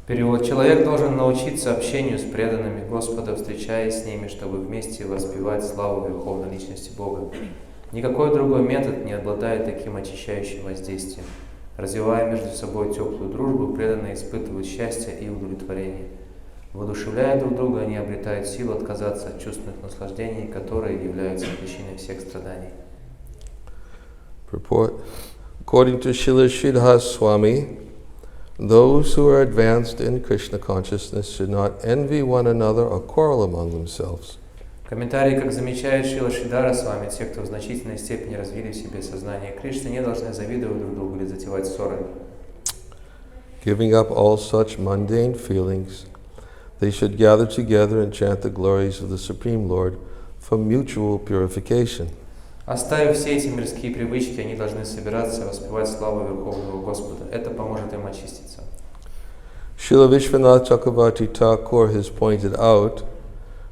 Перевод. Человек должен научиться общению с преданными Господа, встречаясь с ними, чтобы вместе воспевать славу Верховной Личности Бога. Никакой другой метод не обладает таким очищающим воздействием. Развивая между собой теплую дружбу, преданные испытывают счастье и удовлетворение. Воодушевляя друг друга, они обретают силу отказаться от чувственных наслаждений, которые являются причиной всех страданий. Purport. According to Srila Swami, those who are advanced in Krishna consciousness should not envy one another or quarrel among themselves. Комментарий, как замечает Шрила Свами, те, кто в значительной степени развили в себе сознание Кришны, не должны завидовать друг другу или затевать ссоры. Giving up all such mundane feelings, they should gather together and chant the glories of the Supreme Lord for mutual purification. Оставив все эти мирские привычки, они должны собираться и воспевать славу Верховного Господа. Это поможет им очиститься. Srila Vishwanath Chakravarti Thakur has pointed out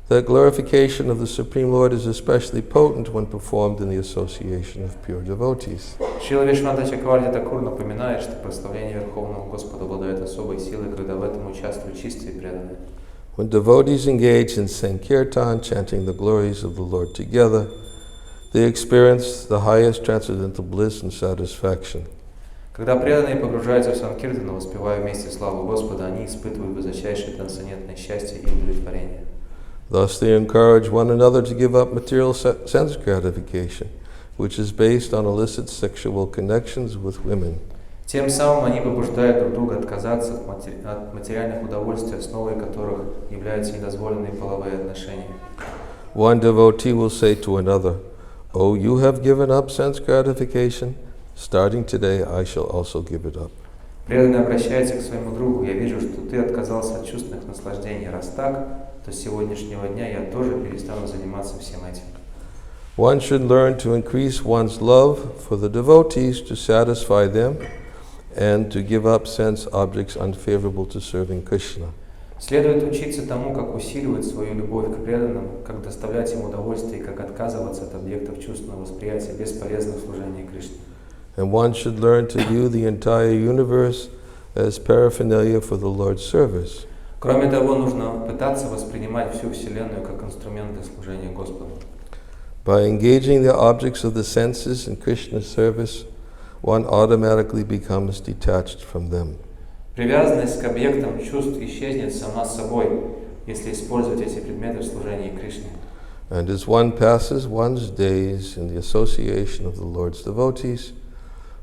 that glorification of the Supreme Lord is especially potent when performed in the association of pure devotees. Шрила Вишванатха Чакраварти Тхакур напоминает, что прославление Верховного Господа обладает особой силой, когда в этом участвуют чистые преданные. When devotees engage in Sankirtan, chanting the glories of the Lord together, they experience the highest transcendental bliss and satisfaction. Когда преданные погружаются в Санкиртану, воспевая вместе славу Господа, они испытывают высочайшее трансцендентное счастье и удовлетворение. Thus they encourage one another to give up material sense gratification, which is based on illicit sexual connections with women. Тем самым они побуждают друг друга отказаться от материальных удовольствий, основой которых являются недозволенные половые отношения. One devotee will say to another, "Oh, you have given up sense gratification? Starting today, I shall also give it up." Преданный обращается к своему другу: «Я вижу, что ты отказался от чувственных наслаждений. Раз так, то с сегодняшнего дня я тоже перестану заниматься всем этим». One should learn to increase one's love for the devotees to satisfy them and to give up sense objects unfavorable to serving Krishna. Следует учиться тому, как усиливать свою любовь к преданным, как доставлять им удовольствие и как отказываться от объектов чувственного восприятия, бесполезных в служении Кришне. And one should learn to view the entire universe as paraphernalia for the Lord's service. Кроме того, нужно пытаться воспринимать всю Вселенную как инструмент для служения Господу. By engaging the objects of the senses in Krishna's service, one automatically becomes detached from them. Привязанность к объектам чувств исчезнет сама собой, если использовать эти предметы в служении Кришне. And as one passes one's days in the association of the Lord's devotees,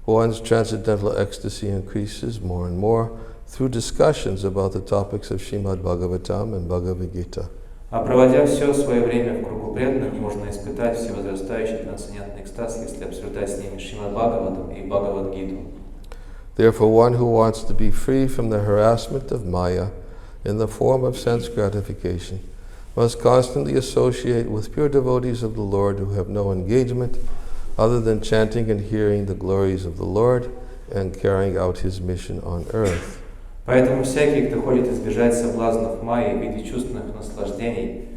one's transcendental ecstasy increases more and more through discussions about the topics of Srimad Bhagavatam and Bhagavad-Gita. А проводя все свое время в кругу преданных, можно испытать всевозрастающий трансцендентный экстаз, если обсуждать с ними Шримад Бхагаватам и Бхагавад-Гиту. Therefore, one who wants to be free from the harassment of Maya in the form of sense gratification must constantly associate with pure devotees of the Lord who have no engagement other than chanting and hearing the glories of the Lord and carrying out his mission on earth. Поэтому всякий, кто хочет избежать соблазнов Майи в виде чувственных наслаждений,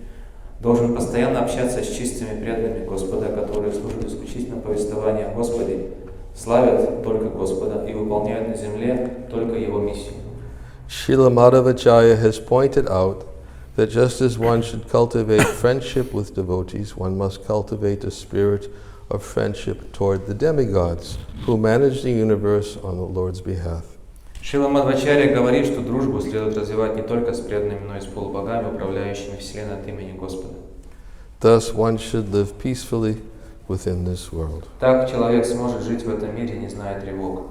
должен постоянно общаться с чистыми преданными Господа, которые служат исключительно повествованию о Господе, славят только Господа и выполняют на земле только Его миссию. Srila Madhavacharya has pointed out that just as one should cultivate friendship with devotees, one must cultivate a spirit of friendship toward the demigods who manage the universe on the Lord's behalf. Шрила Мадхвачарья говорит, что дружбу следует развивать не только с преданными, но и с полубогами, управляющими Вселенной от имени Господа. Thus, one should live peacefully within this world. Так человек сможет жить в этом мире, не зная тревог.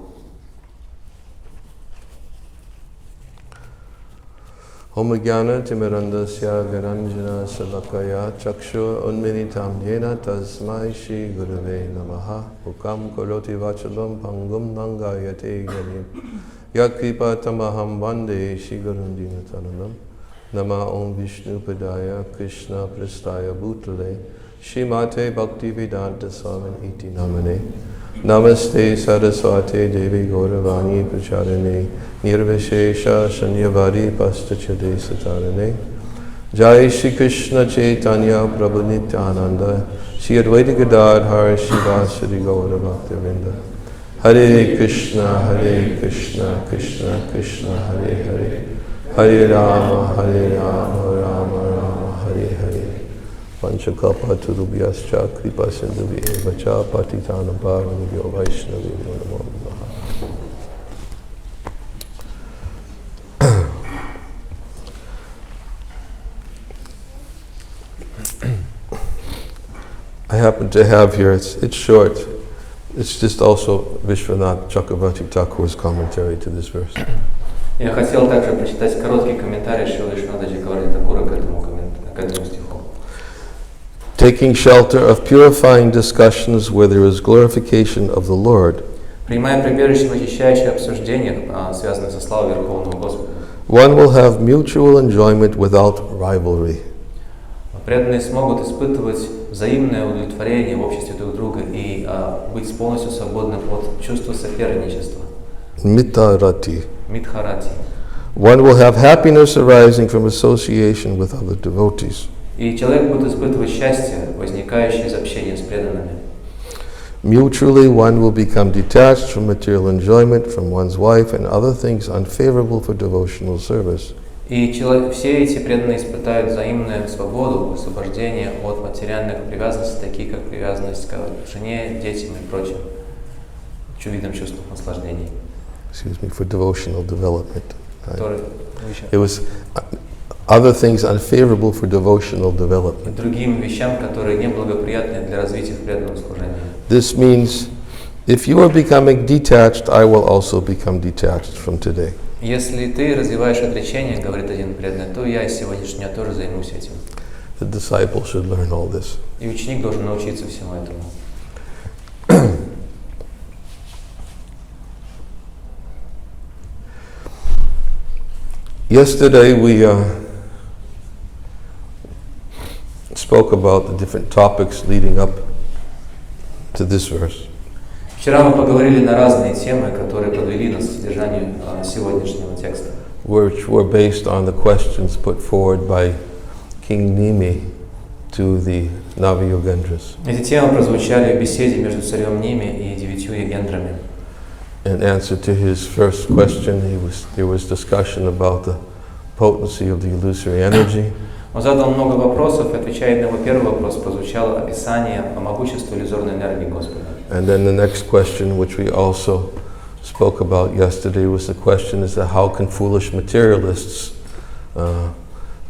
Om Jnana Timirandasya Viranjana Savakaya Chakshur Unminitam Yena Tasmai Shri Gurave Namaha Ukam Karoti Vachalam Pangum Nangayate Ganim Yakripa Tamaham Vande Shri Gurundina Taranam Nama Om Vishnu Padaya Krishna Prastaya Bhutale Shrimate Bhaktivedanta Swami Iti Namane Namaste Saraswate Devi Gauravani Pracharane Nirvishesha Shanyavari Pastachade Satarane Jai Shri Krishna Chaitanya Prabhu Nityananda Shri Advaita Gadadhar Shivasari Gaura Bhaktivinda Hare Krishna Krishna Krishna Hare Hare Hare Rama, Rama Rama, Hare Hare. Panchakalpa turubhyascha kripa sindhubhya vacha patitanam pavanebhyo vaishnavebhyo namo namaha. I happen to have here, it's short, it's just also Vishwanath Chakravarti Thakur's commentary to this verse. Я хотел также прочитать короткий комментарий Шрила Вишваната Чакраварти Такура к этому стиху. Taking shelter of purifying discussions where there is glorification of the Lord, принимая прибежище в очищающих обсуждениях, связанных со славой Верховного Господа, one will have mutual enjoyment without rivalry. преданные смогут испытывать взаимное удовлетворение в обществе друг друга и быть полностью свободным от чувства соперничества. Mittarati. Мидхарати. One will have happiness arising from association with other devotees. И человек будет испытывать счастье, возникающее из общения с преданными. Mutually, one will become detached from material enjoyment from one's wife and other things unfavorable for devotional service. И все эти преданные испытают взаимную свободу, освобождение от материальных привязанностей, такие как привязанность к жене, детям и прочим видам чувств наслаждений. Excuse me, for devotional development. Которые It was other things unfavorable for devotional development. Другим вещам, которые неблагоприятны для развития в преданном служении. This means if you are becoming detached, I will also become detached from today. Если ты развиваешь отречение, говорит один преданный, то я из сегодняшнего дня тоже займусь этим. The disciple should learn all this. И ученик должен научиться всему этому. Yesterday we spoke about the different topics leading up to this verse. Вчера мы поговорили на разные темы, которые подвели нас к содержанию сегодняшнего текста. Which were based on the questions put forward by King Nimi to the Navayogendras. Эти темы прозвучали в беседе между царем Ними и 9 ягендрами. In answer to his first question, there was discussion about the potency of the illusory energy. Он задал много вопросов, и отвечая на его первый вопрос, прозвучало описание по могуществу иллюзорной энергии Господа. And then the next question, which we also spoke about yesterday, was the question is that how can foolish materialists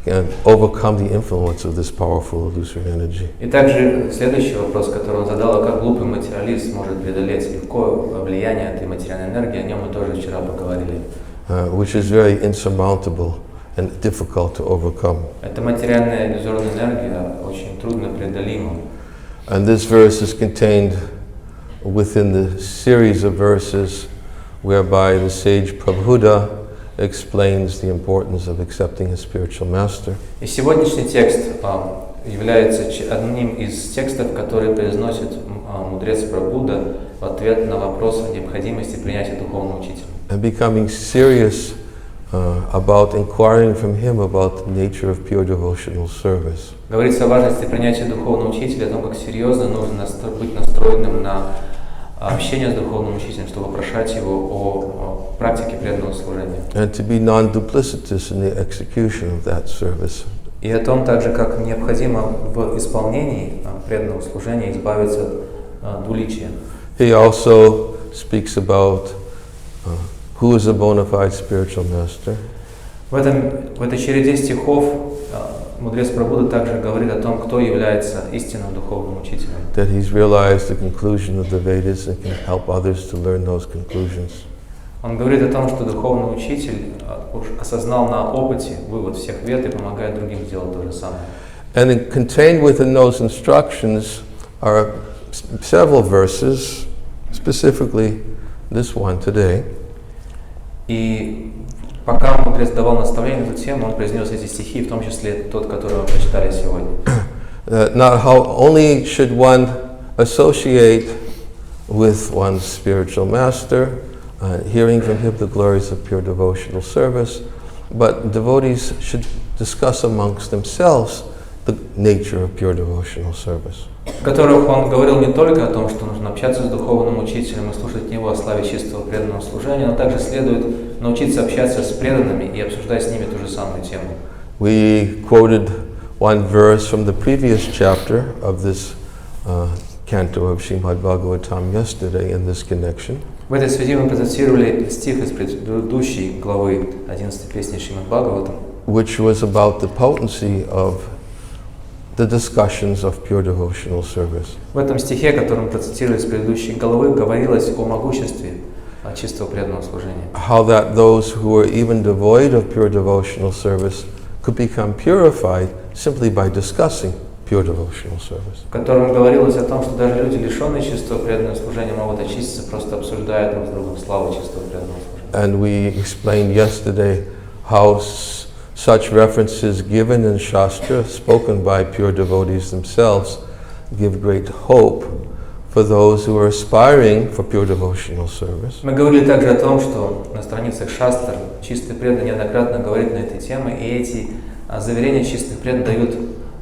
can overcome the influence of this powerful illusory energy? И также следующий вопрос, который он задал, как глупый материалист может преодолеть легко влияние этой материальной энергии, о нем мы тоже вчера поговорили. Which is very insurmountable and difficult to overcome. Эта материальная иллюзорная энергия очень трудно преодолима. And this verse is contained within the series of verses whereby the sage Prabhupada explains the importance of accepting a spiritual master. И сегодняшний текст является одним из текстов, который произносит мудрец Прабхуда в ответ на вопрос о необходимости принятия духовного учителя. And becoming serious about inquiring from him about the nature of pure devotional service. Говорится о важности принятия духовного учителя, о том, как серьезно нужно быть настроенным на общение с духовным учителем, чтобы вопрошать его о практике преданного служения. And to be non-duplicitous in the execution of that service. И о том также, как необходимо в исполнении преданного служения избавиться от двуличия. He also speaks about who is a bona fide spiritual master. В этой череде стихов мудрец Прабхуда также говорит о том, кто является истинным духовным учителем. That he's realized the conclusion of the Vedas and can help others to learn those conclusions. Он говорит о том, что духовный учитель осознал на опыте вывод всех вед и помогает другим сделать то же самое. And contained within those instructions are several verses, specifically this one today. И пока мудрец давал наставление на эту тему, он произнес эти стихи, в том числе тот, который мы прочитали сегодня. Not how only should one associate with one's spiritual master, hearing from him the glories of pure devotional service, but devotees should discuss amongst themselves the nature of pure devotional service. В которых он говорил не только о том, что нужно общаться с духовным учителем и слушать от него о славе чистого преданного служения, но также научиться общаться с преданными и обсуждать с ними ту же самую тему. We quoted one verse from the previous chapter of this canto of Srimad Bhagavatam yesterday in this connection. В этой связи мы процитировали стих из предыдущей главы 11 песни Шримад Бхагаватам, which was about the potency of the discussions of pure devotional service. В этом стихе, который мы процитировали из предыдущей главы, говорилось о могуществе чистого преданного служения. How that those who were even devoid of pure devotional service could become purified simply by discussing pure devotional service. В котором говорилось о том, что даже люди, лишенные чистого преданного служения, могут очиститься, просто обсуждая друг с другом славу чистого преданного служения. And we explained yesterday how such references given in Shastra, spoken by pure devotees themselves, give great hope for those who are aspiring for pure devotional service. Мы говорили также о том, что на страницах Шастр чистый преданный неоднократно говорит на этой теме, и эти заверения чистых преданных дают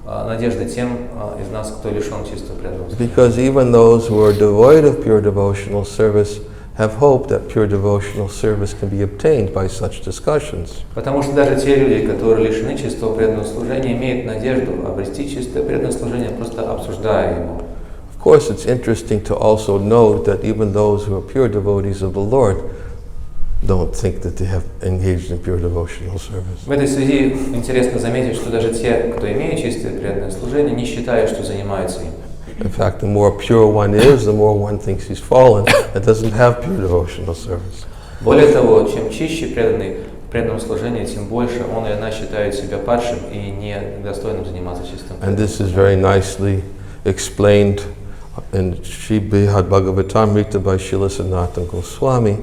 надежды тем из нас, кто лишен чистого преданного. Because even those who are devoid of pure devotional service have hope that pure devotional service can be obtained by such discussions. Потому что даже те люди, которые лишены чистого преданного служения, имеют надежду обрести чистое преданное служение, просто обсуждая его. Of course, it's interesting to also note that even those who are pure devotees of the Lord don't think that they have engaged in pure devotional service. В этой связи интересно заметить, что даже те, кто имеет чистое преданное служение, не считают, что занимаются им. In fact, the more pure one is, the more one thinks he's fallen and doesn't have pure devotional service. Более того, чем чище преданный в преданном служении, тем больше он или она считает себя падшим и недостойным заниматься чистым. And this is very nicely explained in Srimad Bhagavatamrita by Srila Sanatana Goswami.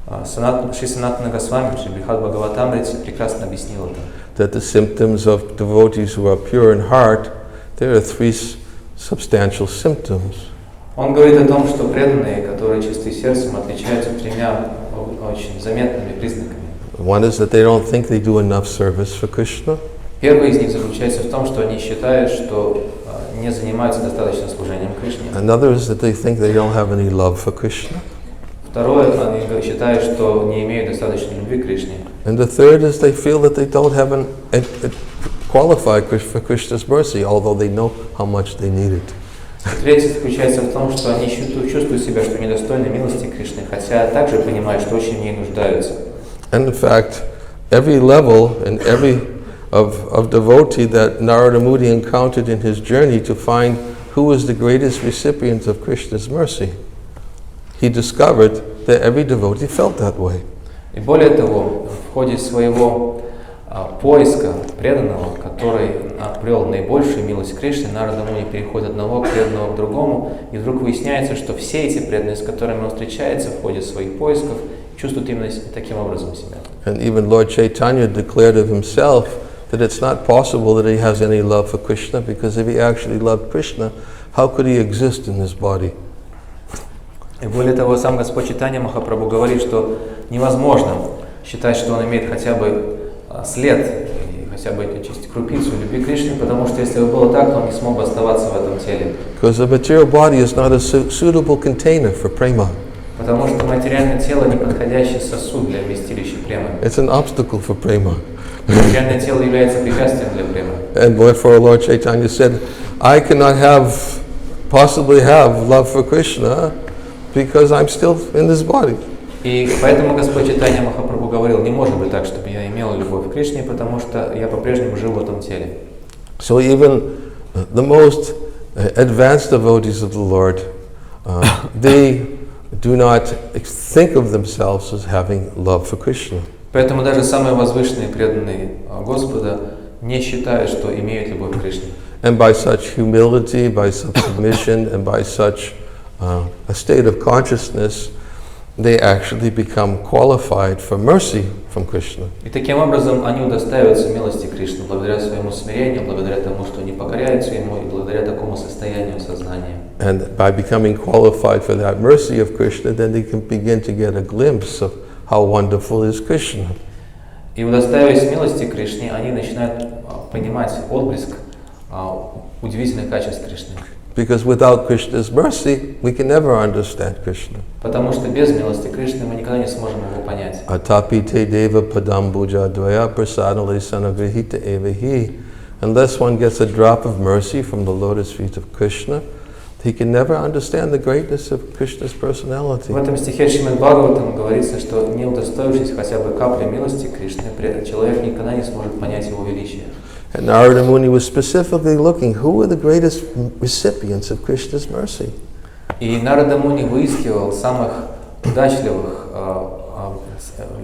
Шри Санатана Госвами, Шри Бхагавад-Гиту прекрасно объяснил это. That the symptoms of devotees who are pure in heart, there are three substantial symptoms. Он говорит о том, что преданные, которые чисты сердцем, отличаются тремя очень заметными признаками. One is that they don't think they do enough service for Krishna. Первый из них заключается в том, что они считают, что не занимаются достаточно служением Кришне. Another is that they think they don't have any love for Krishna. Второе, они считают, что не имеют достаточной любви к Кришне. And the third is they feel that they don't have qualified for Krishna's mercy, although they know how much they need it. Третье заключается в том, что они чувствуют себя, что недостойны милости Кришны, хотя также понимают, что очень в ней нуждаются. And in fact, every level and every of devotee that Narada Muni encountered in his journey to find who was the greatest recipient of Krishna's mercy, he discovered that every devotee felt that way. И более того, в ходе своего поиска преданного, который обрел наибольшую милость Кришны, Нарада Муни переходит от одного преданного к другому, и вдруг выясняется, что все эти преданные, с которыми он встречается в ходе своих поисков, чувствуют именно таким образом себя. And even Lord Chaitanya declared of himself that it's not possible that he has any love for Krishna, because if he actually loved Krishna, how could he exist in this body? И более того, сам Господь Чайтанья Махапрабху говорит, что невозможно считать, что он имеет хотя бы след, хотя бы чуть крупицу любви к Кришне, потому что если бы было так, то он не смог бы оставаться в этом теле. Because the material body is not a suitable container for prema. Потому что материальное тело не подходящий сосуд для вместилища премы. It's an obstacle for prema. Материальное тело является препятствием для премы. And therefore Lord Chaitanya said, I cannot possibly have love for Krishna because I'm still in this body. И поэтому Господь Чайтанья Махапрабху говорил, не может быть так, чтобы я имел любовь к Кришне, потому что я по-прежнему жил в этом теле. So even the most advanced devotees of the Lord, they do not think of themselves as having love for Krishna. Поэтому даже самые возвышенные преданные Господа не считают, что имеют любовь к Кришне. And by such humility, by such submission, and by such a state of consciousness, they actually become qualified for mercy from Krishna. И таким образом они удостаиваются милости Кришны благодаря своему смирению, благодаря тому, что они покоряются Ему, и благодаря такому состоянию сознания. And by becoming qualified for that mercy of Krishna, then they can begin to get a glimpse of how wonderful is Krishna. И удостаиваясь милости Кришны, они начинают понимать отблеск удивительных качеств Кришны. Because without Krishna's mercy, we can never understand Krishna. Потому что без милости Кришны мы никогда не сможем его понять. Atapite deva padambuja dvaya prasadale sanagrihita evahi. Unless one gets a drop of mercy from the lotus feet of Krishna, he can never understand the greatness of Krishna's personality. В этом стихе Шримад Бхагаватам говорится, что не удостоившись хотя бы капли милости Кришны, человек никогда не сможет понять его величие. And Narada Muni was specifically looking, who were the greatest recipients of Krishna's mercy? И Нарада Муни выискивал самых удачливых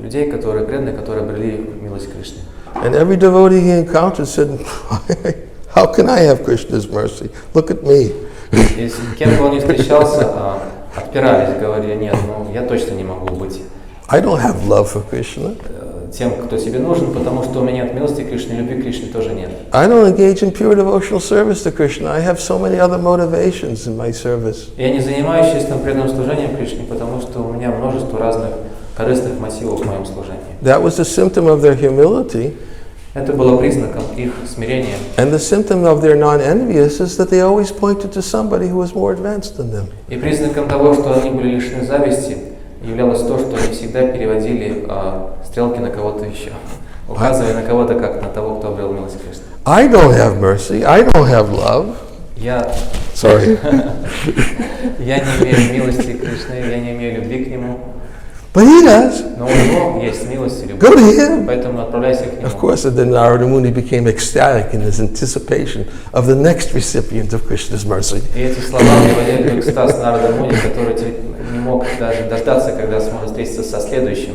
людей, которые преданные, которые обрели милость Кришны. And every devotee he encountered said, how can I have Krishna's mercy? Look at me. И с кем бы он ни встречался, отпирались, говорили, нет, я точно не могу быть I don't have love for Krishna. Тем, кто тебе нужен, потому что у меня нет милости Кришны, любви Кришны тоже нет. I don't engage in pure devotional service to Krishna. I have so many other motivations in my service. Я не занимаюсь чистым преданным служением Кришне, потому что у меня множество разных корыстных мотивов в моем служении. That was the symptom of their humility. Это было признаком их смирения. And the symptom of their non-envious is that they always pointed to somebody who was more advanced than them. И признаком того, что они были лишены зависти, являлось то, что они всегда переводили стрелки на кого-то еще, указывая на кого-то как на того, кто обрел милость Кришны. I don't have mercy. I don't have love. Sorry. Я не имею милости Кришны, я не имею любви к нему. But he does. Но у него есть милость и любовь. Go to him. Поэтому отправляйся к нему. Of course, then Narada Muni became ecstatic in his anticipation of the next recipient of Krishna's mercy. И эти слова приводили в экстаз Нарада Муни, который не мог даже дождаться, когда сможет встретиться со следующим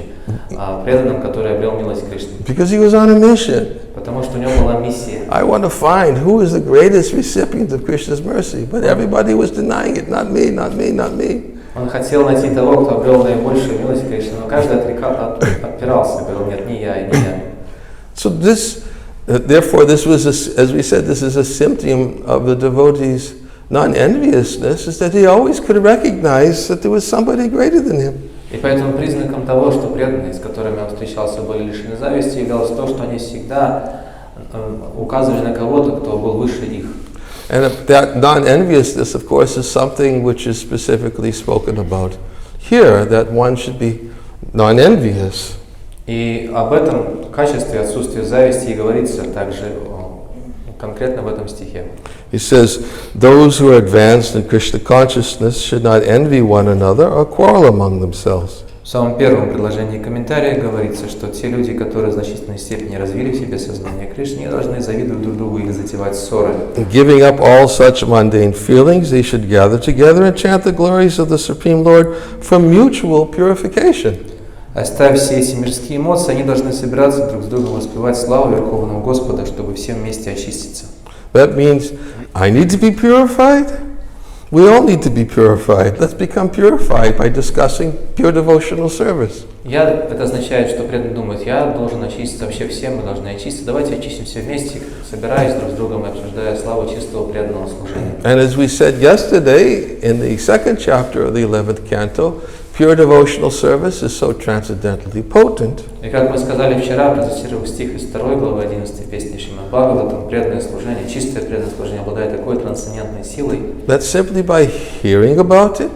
преданным, который обрел милость Кришны. Because he was on a mission. Потому что у него была миссия. I want to find who is the greatest recipient of Krishna's mercy, but everybody was denying it. Not me, not me, not me. Он хотел найти того, кто обрел наибольшую милость Кришны, но каждый отпирался, говорил, нет, не я, и не я. So therefore, this was, as we said, this is a symptom of the devotee's non-enviousness, is that he always could recognize that there was somebody greater than him. И поэтому признаком того, что преданные, с которыми он встречался, были лишены зависти, являлось то, что они всегда указывали на кого-то, кто был выше их. And that non-enviousness, of course, is something which is specifically spoken about here, that one should be non-envious. И об этом качестве отсутствия зависти и говорится также конкретно в этом стихе. He says, those who are advanced in Krishna consciousness should not envy one another or quarrel among themselves. В самом первом предложении комментария говорится, что те люди, которые в значительной степени развили в себе сознание Кришны, не должны завидовать друг другу или затевать ссоры. Giving up all such mundane feelings, they should gather together and chant the glories of the Supreme Lord for mutual purification. Оставив все эти мирские эмоции, они должны собираться друг с другом воспевать славу Верховного Господа, чтобы всем вместе очиститься. That means I need to be purified. We all need to be purified. Let's become purified by discussing pure devotional service. Это означает, что преданный думает, я должен очиститься, вообще все мы должны очиститься. Давайте очистимся вместе, собираясь друг с другом и обсуждая славу чистого преданного служения. And as we said yesterday in the second chapter of the 11th canto, pure devotional service is so transcendently potent. И как мы сказали вчера, процитировав стих из 2 главы 11 песни Шримад Бхагаватам, преданное служение, чистое преданное служение обладает такой трансцендентной силой, That simply by hearing about it,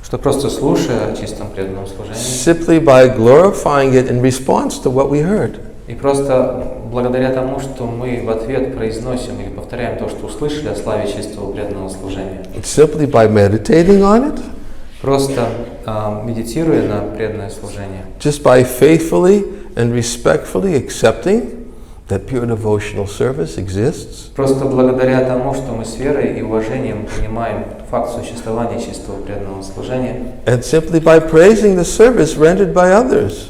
что просто слушая о чистом преданном служении, simply by glorifying it in response to what we heard, и просто благодаря тому, что мы в ответ произносим или повторяем то, что услышали о славе чистого преданного служения, simply by meditating on it, просто медитируя на преданное служение, just by faithfully and respectfully accepting that pure devotional service exists, просто благодаря тому, что мы с верой и уважением принимаем факт существования чистого преданного служения, and simply by praising the service rendered by others,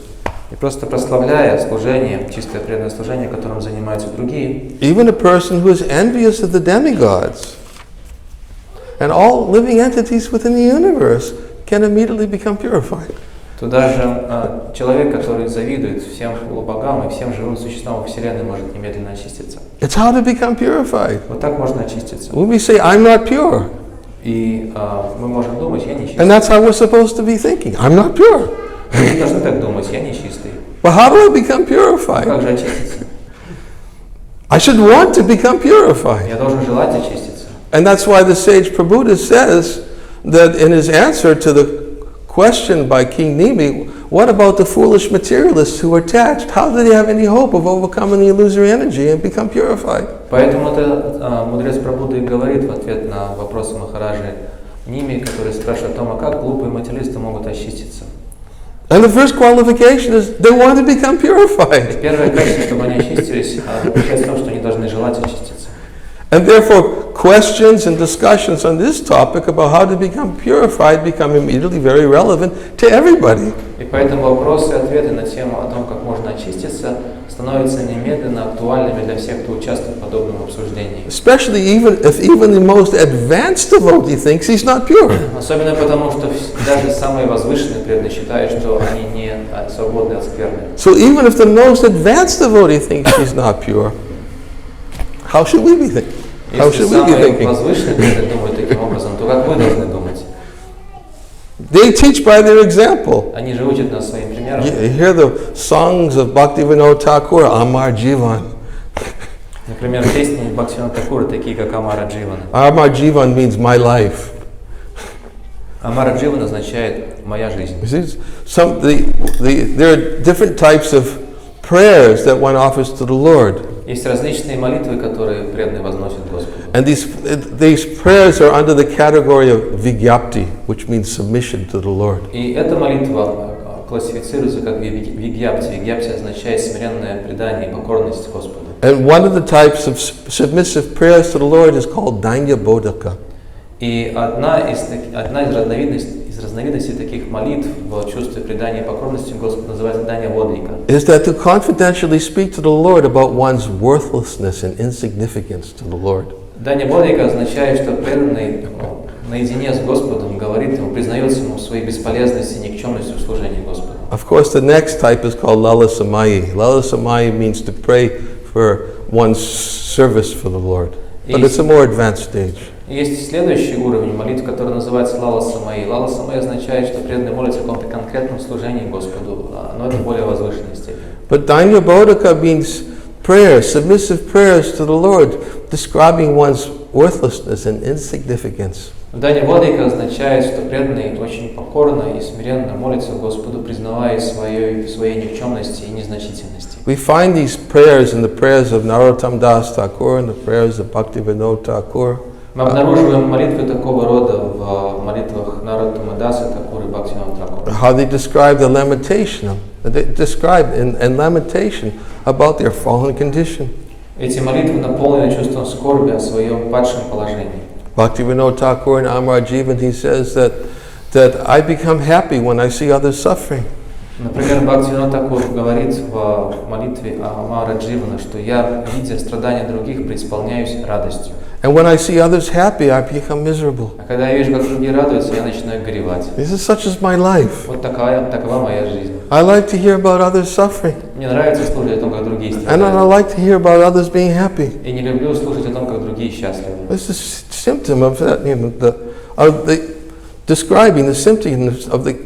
и просто прославляя служение, чистое преданное служение, которым занимаются другие, even a person who is envious of the demigods and all living entities within the universe can immediately become purified. то даже человек, который завидует всем полубогам и всем живым существам во Вселенной, может немедленно очиститься. It's how to become purified. Вот так можно очиститься. When we say, I'm not pure, И мы можем думать, я не чистый. and that's how we're supposed to be thinking, I'm not pure. Мы не должны так думать, я не чистый. But how do I become purified? Как же очиститься? I should want to become purified. Я должен желать очиститься. And that's why the sage Prabhupada says that in his answer to the question by King Nimi, what about the foolish materialists who are attached? How do they have any hope of overcoming the illusory energy and become purified? Поэтому это мудрец Прабхупада и говорит в ответ на вопросы Махараджи Ними, который спрашивает о том, а как глупые материалисты могут очиститься. And the first qualification is they want to become purified. Первое качество, чтобы они очистились, заключается в том, что они должны желать очиститься. And therefore, questions and discussions on this topic about how to become purified become immediately very relevant to everybody. И поэтому вопросы и ответы на тему о том, как можно очиститься, становятся немедленно актуальными для всех, кто участвует в подобном обсуждении. Especially if even the most advanced devotee thinks he's not pure. Особенно потому, что даже самые возвышенные преданные считают, что они не свободны от скверны. So even if the most advanced devotee thinks he's not pure, how should we be thinking? How Если should we be самые thinking? возвышенные преданные думают таким образом, то как вы должны думать? They teach by their example. Они же учат нас своим примером. You hear the songs of Bhaktivinoda Thakur, Amar Jivan. Например, песни Бхактивинода Thakura, такие как Амара Дживана. Amar Jivan means my life. Амара Дживана означает «моя жизнь». You see, there are different types of prayers that one offers to the Lord. Есть различные молитвы, которые преданные возносят Господу. And these prayers are under the category of vigyapti, which means submission to the Lord. И эта молитва классифицируется как вигьяпти. Вигьяпти означает смиренное предание и покорность Господу. And one of the types of submissive prayers to the Lord is called Danya Bodhaka. И одна из разновидностей таких молитв в чувстве предания и покорности Господу называется Дания Бодхика. Is that to confidentially speak to the Lord about one's worthlessness and insignificance to the Lord. Дания Бодхика означает, что преданный наедине с Господом говорит ему, признается ему своей бесполезности и никчемности в служении Господу. Of course, the next type is called Lala Samayi. Lala Samayi means to pray for one's service for the Lord. But it's a more advanced stage. Есть следующий уровень молитв, который называется Лала Самаи. Лала Самаи означает, что преданный молится о каком-то конкретном служении Господу, но это более возвышенная степень. But Danya Bodhika means prayers, submissive prayers to the Lord, describing one's worthlessness and insignificance. Дания Бодхика означает, что преданный очень покорно и смиренно молится Господу, признавая своей никчемности и незначительности. We find these prayers in the prayers of Narottam Das Thakur and the prayers of Bhaktivinoda Thakur. Мы обнаруживаем молитвы такого рода в молитвах Нароттама Даса Тхакура и Бхактивинода Тхакура. How they describe the lamentation, they describe in lamentation about their fallen condition. Эти молитвы наполнены чувством скорби о своем падшем положении. Bhaktivinoda Thakur in Amar Jivan, he says that I become happy when I see others suffering. Например, Бхактивинода Тхакур говорит в молитве Амара Дживана, что я, видя страдания других, преисполняюсь радостью. And when I see others happy, I become miserable. А когда я вижу, как другие радуются, я начинаю горевать. This is such as my life. Вот такова моя жизнь. I like to hear about others suffering. Мне нравится слушать о том, как другие And I страдают. like to hear about others being happy. И не люблю слушать о том, как другие счастливы. This is a symptom of that, describing the symptoms of the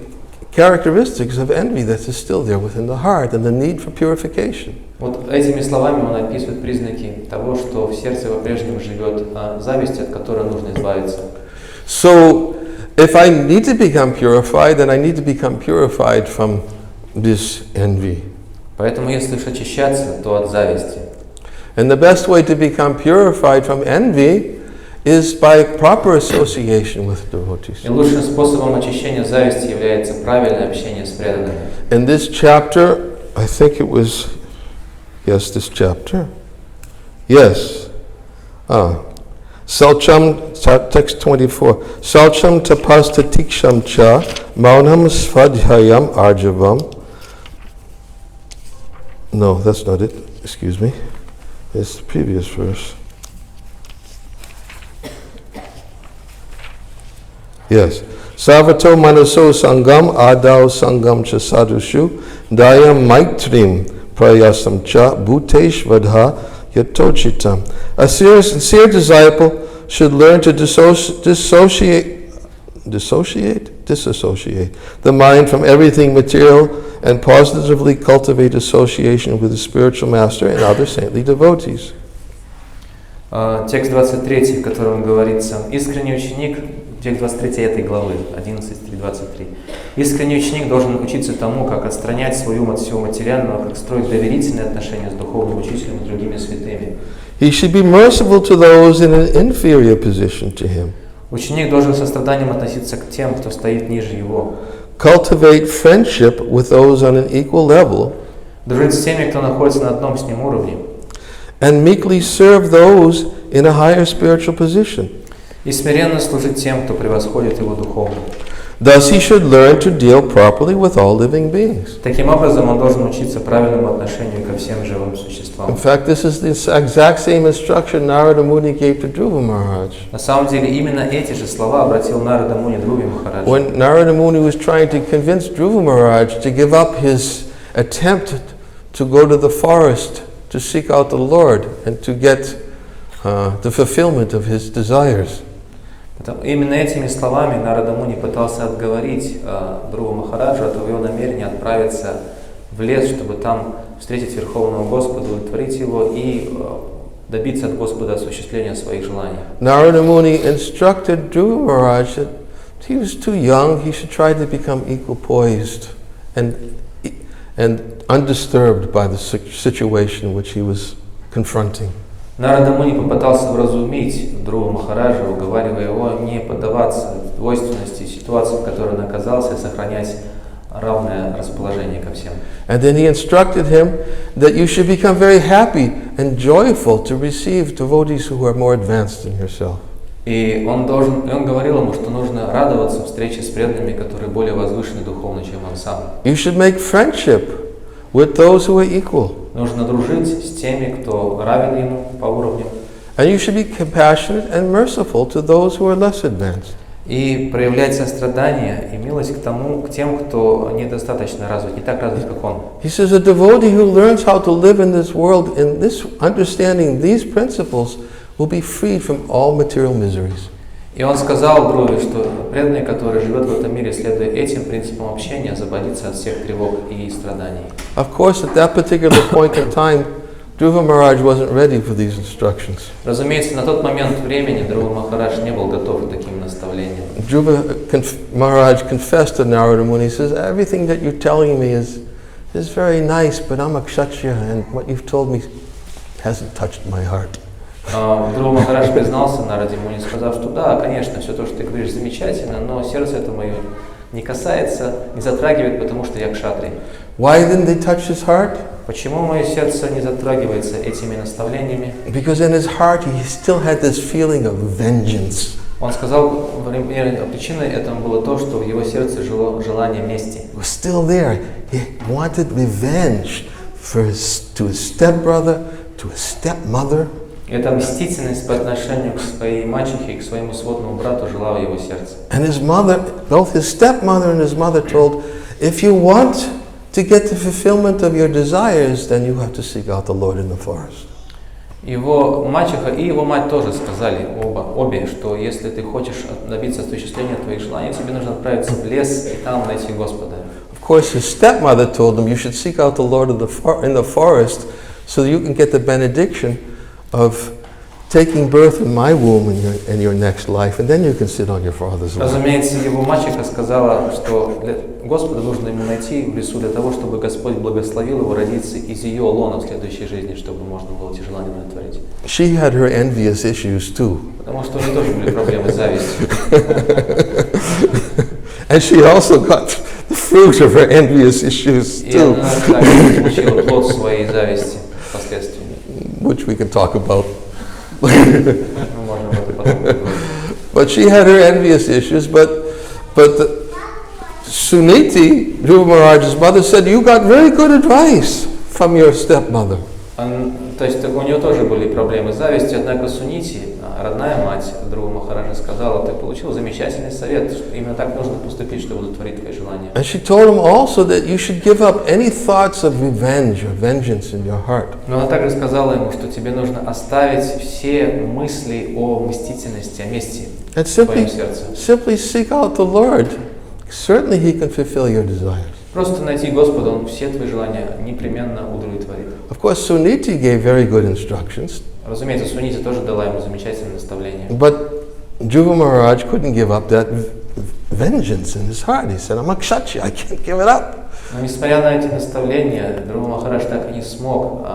characteristics of envy that is still there within the heart and the need for purification. Вот этими словами он описывает признаки того, что в сердце по-прежнему живет зависть, от которой нужно избавиться. So, if I need to become purified, then I need to become purified from this envy. Поэтому, если уж очищаться, то от зависти. And the best way to become purified from envy is by proper association with devotees. И лучшим способом очищения зависти является правильное общение с преданными. In this chapter, I think it was, yes, this chapter. Yes. Salcham, text 24. Salcham tapasta tiksham cha maunam svadhyayam arjavam. No, that's not it. Excuse me. It's the previous verse. Yes. Savato manaso sangam adao sangam cha sadhushu dayam maitrim prayasam cha bhutesh vadha yatochitam. A sincere disciple should learn to disassociate the mind from everything material and positively cultivate association with the spiritual master and other saintly devotees. Текст 23, в котором говорится, искренний ученик, текст 23 этой главы, 11.3.23. Искренний ученик должен учиться тому, как отстранять свой ум от всего материального, как строить доверительные отношения с духовным учителем и другими святыми. He should be merciful to those in an inferior position to him. Ученик должен со состраданием относиться к тем, кто стоит ниже его. Cultivate friendship with those on an equal level. Дружить с теми, кто находится на одном с ним уровне. And meekly serve those in a higher spiritual position. И смиренно служить тем, кто превосходит его духовно. Thus he should learn to deal properly with all living beings. Таким образом, он должен учиться правильному отношению ко всем живым существам. In fact, this is the exact same instruction Narada Muni gave to Dhruva Maharaj. На самом деле, именно эти же слова обратил Нарада Муни Dhruva Махараджу. When Narada Muni was trying to convince Dhruva Maharaj to give up his attempt to go to the forest to seek out the Lord and to get the fulfillment of his desires. Именно этими словами Нарада Муни пытался отговорить Dhruva Махараджу от его намерения отправиться в лес, чтобы там встретить Верховного Господа, удовлетворить его и добиться от Господа осуществления своих желаний. Narada Muni instructed Dhruva Maharaj that he was too young, he should try to become equipoised and undisturbed by the situation which he was confronting. Нарада Муни попытался вразумить Dhruva Махараджа, уговаривая его не поддаваться двойственности ситуации, в которой он оказался, и сохранять равное расположение ко всем. And then he instructed him that you should become very happy and joyful to receive devotees who are more advanced than yourself. И он говорил ему, что нужно радоваться встрече с преданными, которые более возвышены духовно, чем он сам. You should make friendship with those who are equal. Нужно дружить с теми, кто равен ему по уровню. And you should be compassionate and merciful to those who are less advanced. И проявлять сострадание и милость к тем, кто недостаточно развит, не так развит, как он. He says a devotee who learns how to live in this world in this understanding these principles will be freed from all material miseries. И он сказал Dhruva, что преданный, который живет в этом мире, следуя этим принципам общения, освободится от всех тревог и страданий. Of course, at that particular point in time, Dhruva Maharaj wasn't ready for these instructions. Разумеется, на тот момент времени Dhruva Махарадж не был готов к таким наставлениям. Dhruva Maharaj confessed to Narada Muni. He says, everything that you're telling me is very nice, but I'm a kshatriya, and what you've told me hasn't touched my heart. Dhruva Махарадж признался Нараде Муни, сказав, что да, конечно, все то, что ты говоришь, замечательно, но сердце это мое не касается, не затрагивает, потому что я кшатри. Why didn't they touch his heart? Почему мое сердце не затрагивается этими наставлениями? Because in his heart he still had this feeling of vengeance. Он сказал, причиной этому было то, что в его сердце жило желание мести. It was still there. He wanted revenge to his stepbrother, to his stepmother. Эта мстительность по отношению к своей мачехе и к своему сводному брату жила в его сердце. And his mother, both his stepmother and his mother told, if you want to get the fulfillment of your desires, then you have to seek out the Lord in the forest. Его мачеха и его мать тоже сказали обе, что если ты хочешь добиться осуществления твоих желаний, тебе нужно отправиться в лес и там найти Господа. Of course, his stepmother told him, you should seek out the Lord in the forest so that you can get the benediction of taking birth in my womb in your next life, and then you can sit on your father's lap. Разумеется, его мачеха сказала, что Господа нужно ему найти в лесу для того, чтобы Господь благословил его родиться из ее лона в следующей жизни, чтобы можно было эти желания удовлетворить. She had her envious issues too. Потому что у нее тоже были проблемы с завистью. And she also got the fruit of her envious issues И too. она также получила плод своей зависти впоследствии. Which we can talk about. Мы можем об этом потом поговорить. But she had her envious issues, but Suniti, Dhruva Maharaj's mother, said, you got very good advice from your stepmother. То есть у нее тоже были проблемы с завистью, однако Сунити, родная мать Dhruva Махараджа, сказала, ты получил замечательный совет, что именно так нужно поступить, чтобы удовлетворить твои желания. And she told him also that you should give up any thoughts of revenge or vengeance in your heart. Но она также сказала ему, что тебе нужно оставить все мысли о мстительности, о мести And в твоем сердце. simply seek out the Lord. Certainly He can fulfill your desires. Просто найти Господа, Он все твои желания непременно удовлетворит. Of course, Suniti gave very good instructions. Разумеется, Сунити тоже дала ему замечательное наставление. But Dhruva Maharaj couldn't give up that vengeance in his heart. He said, I'm a kshatriya, I can't give it up. Но несмотря на эти наставления, Dhruva Махарадж так и не смог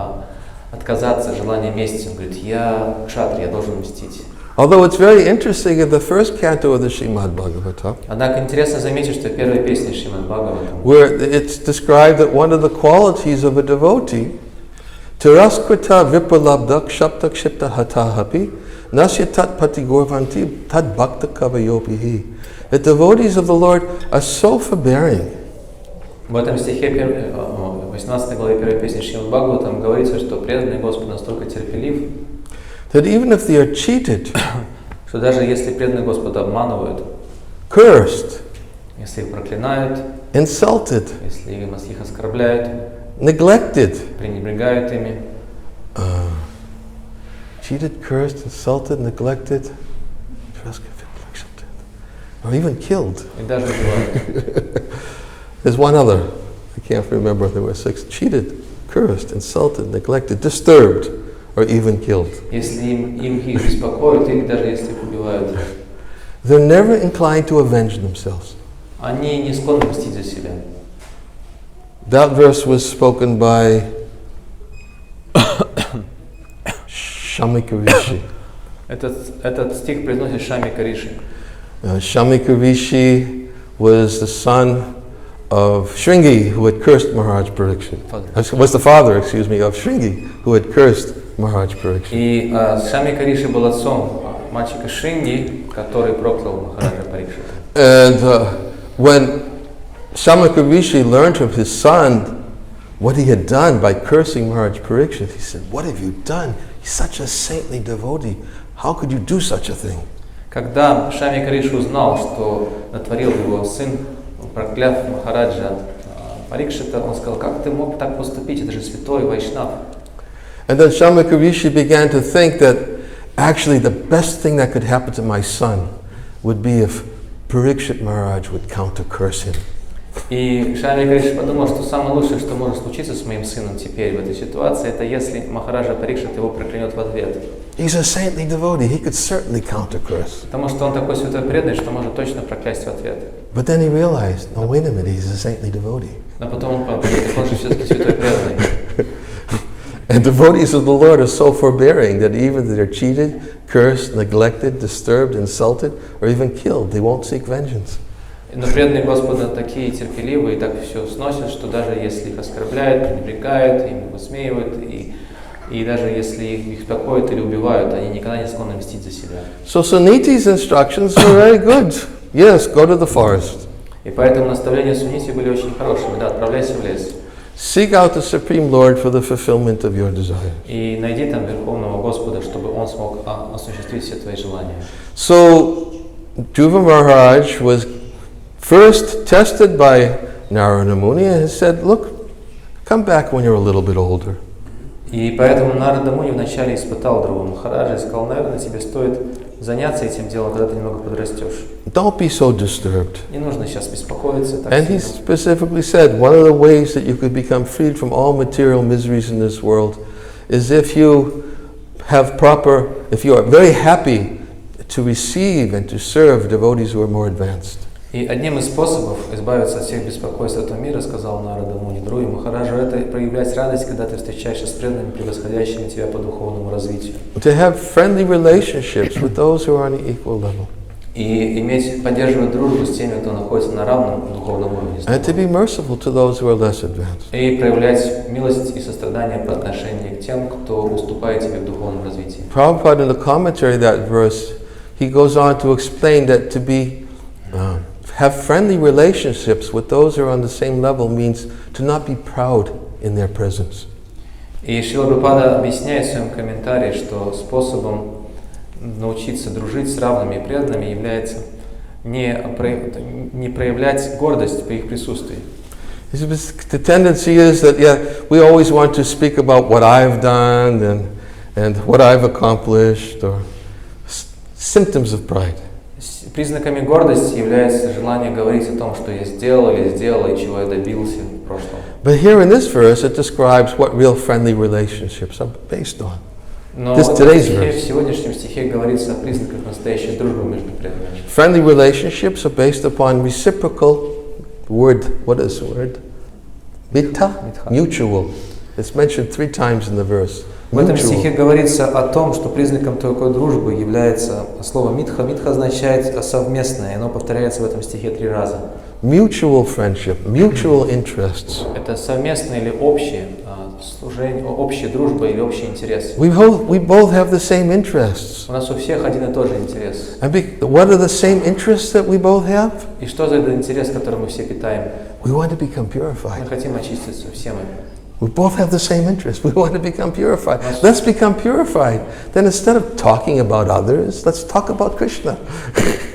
отказаться от желания мести. Он говорит, я кшатрия, я должен мстить. Although it's very interesting in the first canto of the Srimad Bhagavatam, Однако интересно заметить, что первая песня Шримад Бхагаватам, where it's described that one of the qualities of a devotee, Teraskrita Vipalabdak Shaptak Shipta Hatahapi, Nasya Tat Pati Gorvanti Tad Bhakta Kavayopihi. The devotees of the Lord are so forbearing. в этом стихе 18 главе первой песни Шримад Бхагаватам говорится, что преданный Господу настолько терпелив, That even if they are cheated, что даже если преданные Господа обманывают, cursed, если их проклинают, insulted, если их оскорбляют, neglected, пренебрегают ими, cheated, cursed, insulted, neglected, or even killed. и даже убивают. There's one other, I can't remember, there were 6, cheated, cursed, insulted, neglected, disturbed, or even killed. Если их беспокоят, или даже если их убивают, They're never inclined to avenge themselves. они не склонны мстить за себя. That verse was spoken by Shamika Rishi. Этот стих произносит Шамика Риши. Shamika Rishi was the son of Shringi, who had cursed Maharaj Pariksit. Was the father, of Shringi, who had cursed Maharaj Pariksit. И Шамика Риши был отцом мальчика Шинги, который проклял Махараджа Парикшита. And when Shamika Rishi learned from his son what he had done by cursing Maharaj Pariksit, he said, "What have you done? He's such a saintly devotee. How could you do such a thing?" Когда Шамика Риши узнал, что натворил его сын, прокляв Махараджа Парикшита, он сказал, как ты мог так поступить, это же святой Вайшнав. And then Shamika Rishi began to think that actually the best thing that could happen to my son would be if Pariksit Maharaj would counter-curse him. И Шамика Риши подумал, что самое лучшее, что может случиться с моим сыном теперь в этой ситуации, это если Махараджа Парикшит его проклянет в ответ. He's a saintly devotee. He could certainly counter-curse. Потому что он такой святой преданный, что может точно проклясть в ответ. But then he realized, no, wait a minute, he's a saintly devotee. Но потом он подумал, что он же все-таки святой преданный. And devotees of the Lord are so forbearing that even if they're cheated, cursed, neglected, disturbed, insulted, or even killed, they won't seek vengeance. Но преданные Господа такие терпеливые, так все сносят, что даже если их оскорбляют, пренебрегают, им высмеивают, и даже если их беспокоят или убивают, они никогда не склонны мстить за себя. So Suniti's instructions were very good. Yes, go to the forest. И поэтому наставления Сунити были очень хорошими. Да, отправляйся в лес. Seek out the Supreme Lord for the fulfillment of your desires. И найди там Верховного Господа, чтобы Он смог осуществить все твои желания. So Dhruva Maharaj was first tested by Narada Muni and said, look, come back when you're a little bit older. И поэтому Нарада Муни вначале испытал Dhruva Махараджа и сказал, наверное, тебе стоит заняться этим делом, когда ты немного подрастешь. Don't be so disturbed. Не нужно сейчас беспокоиться. And he specifically said, one of the ways that you could become freed from all material miseries in this world is if you are very happy to receive and to serve devotees who are more advanced. И одним из способов избавиться от всех беспокойств этого мира, сказал Нарада Муни Dhruva Махараджу, это проявлять радость, когда ты встречаешься с преданными, превосходящими тебя по духовному развитию. To have friendly relationships with those who are on an equal level. И поддерживать дружбу с теми, кто находится на равном духовном уровне. And to be merciful to those who are less advanced. И проявлять милость и сострадание по отношению к тем, кто уступает тебе в духовном развитии. Prabhupada, in the commentary of that verse, he goes on to explain that to have friendly relationships with those who are on the same level means to not be proud in their presence. И Шрила Прабхупада объясняет в своем комментарии, что способом научиться дружить с равными и преданными является не проявлять гордость при их присутствии. The tendency is that we always want to speak about what I've done and what I've accomplished, or symptoms of pride. Признаками гордости является желание говорить о том, что я сделал или сделала и чего я добился в прошлом. But here in this verse, it describes what real friendly relationships are based on. Но This в today's verse. сегодняшнем стихе говорится о признаках настоящей дружбы между преданными. Friendly relationships are based upon reciprocal word. What is the word? Mitta? Mutual. It's mentioned 3 times in the verse. В этом стихе говорится о том, что признаком такой дружбы является слово митха. Митха означает совместное, и оно повторяется в этом стихе 3 раза. Mutual friendship, mutual interests. Это совместное или общее служение, общая дружба или общий интерес. We both have the same interests. У нас у всех один и тот же интерес. And what are the same interests that we both have? И что за этот интерес, который мы все питаем? We want to become Мы purified. хотим очиститься, все мы. We both have the same interest. We want to become purified. Let's become purified. Then instead of talking about others, let's talk about Krishna.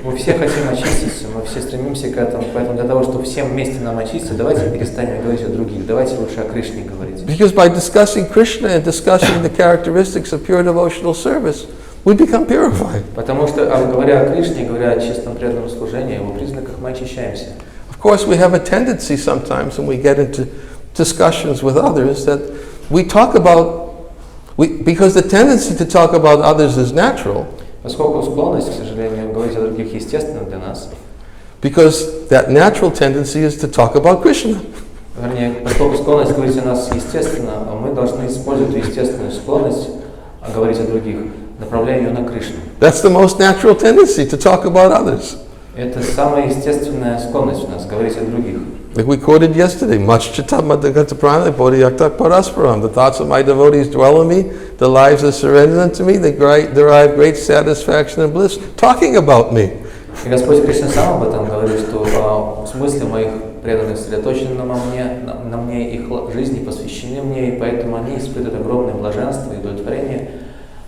Мы все хотим очиститься, мы все стремимся к этому. Поэтому для того, чтобы всем вместе нам очиститься, давайте перестанем говорить о других. Давайте лучше о Кришне говорить. Because by discussing Krishna and discussing the characteristics of pure devotional service, we become purified. Потому что, говоря о Кришне, говоря о чистом преданном служении, о его признаках, мы очищаемся. Of course, we have a tendency sometimes when we get into discussions with others that we talk about, because the tendency to talk about others is natural. Поскольку склонность, к сожалению, говорить о других естественно для нас. Because that natural tendency is to talk about Krishna. Вернее, поскольку склонность говорить о нас естественно, мы должны использовать эту естественную склонность говорить о других, направляя ее на Кришну. That's the most natural tendency, to talk about others. Это самая естественная склонность у нас говорить о других. Like we quoted yesterday, much chitta-madhagata-prana bodhiyakta-parasparam. The thoughts of my devotees dwell in me, the lives are surrendered unto me, they derive great satisfaction and bliss, talking about me. И Господь Кришна сам об этом говорит, что смыслы моих преданных сосредоточены на мне, их жизни посвящены мне, и поэтому они испытывают огромное блаженство и удовлетворение,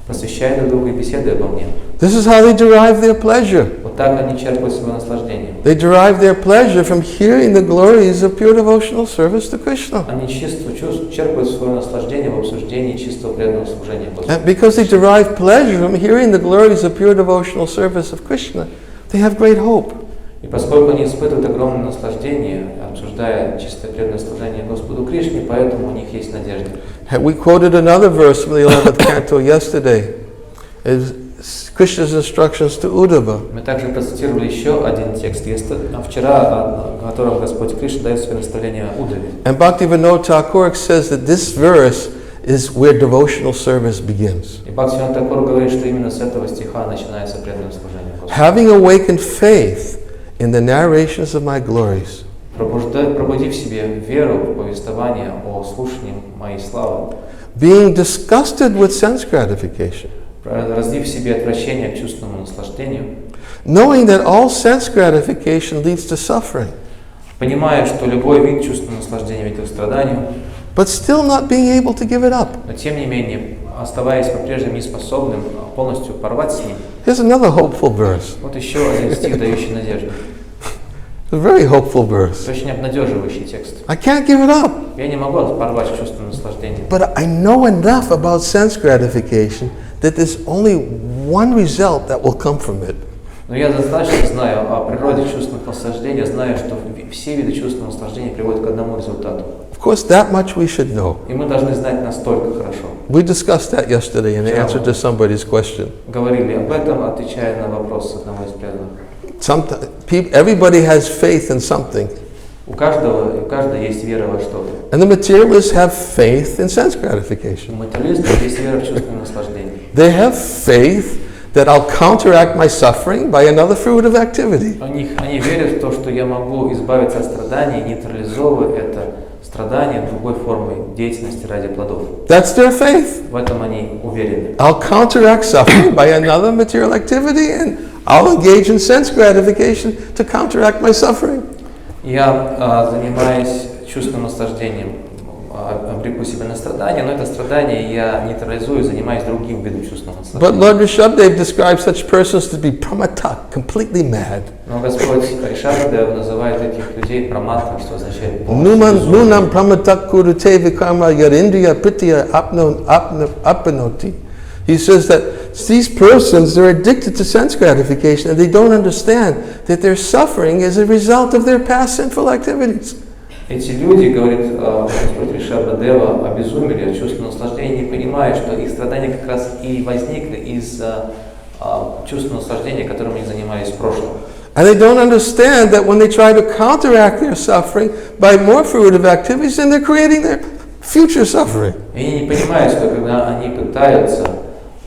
посвящая друг друга и беседуя обо мне. This is how they derive their pleasure. Вот так они черпают свое наслаждение. They derive their pleasure from hearing the glories of pure devotional service to Krishna. Они черпают свое наслаждение в обсуждении чистого преданного служения Господу. And because they derive pleasure from hearing the glories of pure devotional service of Krishna, they have great hope. И поскольку они испытывают огромное наслаждение, обсуждая чистое преданное служение Господу Кришне, поэтому у них есть надежда. We quoted another verse from the 11th canto yesterday. It's Krishna's instructions to Uddhava. Мы также процитировали еще один текст вчера, в котором Господь Кришна дает свои наставления Уддаве. And Bhaktivinoda Thakur says that this verse is where devotional service begins. И Бхактивиданта Тхакур говорит, что именно с этого стиха начинается преданное служение Господу. Having awakened faith in the narrations of my glories, пробудив в себе веру в повествование о слушании моей славы, being disgusted with sense gratification, развив в себе отвращение к чувственному наслаждению, knowing that all sense gratification leads to suffering, понимая, что любой вид чувственного наслаждения ведет к страданию, but still not being able to give it up. но тем не менее, оставаясь по-прежнему неспособным полностью порвать с ним. Here's another hopeful verse. Вот еще один стих, дающий надежду. A very hopeful verse. Это очень обнадеживающий текст. I can't give it up. Я не могу порвать чувственное наслаждение. But I know enough about sense gratification that there's only one result that will come from it. Но я достаточно знаю о природе чувственных наслаждений, знаю, что все виды чувственного наслаждения приводят к одному результату. Of course, that much we should know. И мы должны знать настолько хорошо. We discussed that yesterday in answer to somebody's question. Говорили об этом, отвечая на вопрос одного из преданных. Everybody has faith in something. У каждого есть вера во что-то. And the materialists have faith in sense gratification. У материалистов есть вера в чувственное наслаждение. They have faith that I'll counteract my suffering by another fruitive activity. Они верят в то, что я могу избавиться от страданий, нейтрализовывая это страдание другой формой деятельности ради плодов. That's their faith. В этом они уверены. I'll counteract suffering by another material activity and I'll engage in sense gratification to counteract my suffering. Я занимаюсь чувственным наслаждением, обреку себя на страдания, но это страдание я нейтрализую, занимаюсь другим видом чувственного наслаждения. But Lord Rishabdev describes such persons to be pramatak, completely mad. Но Господь Ришабдев называет этих людей праматха, что означает Nunam pramatak kurute vikarma yarindriya pritya apnoti. He says that these persons, they're addicted to sense gratification and they don't understand that their suffering is a result of their past sinful activities. Эти люди, говорит Господь Ришабхадева, обезумели от чувства наслаждения, не понимая, что их страдания как раз и возникли из чувства наслаждения, которым они занимались в прошлом. And they don't understand that when they try to counteract their suffering by more fruitive activities, then they're creating their future suffering. И они не понимают, что когда они пытаются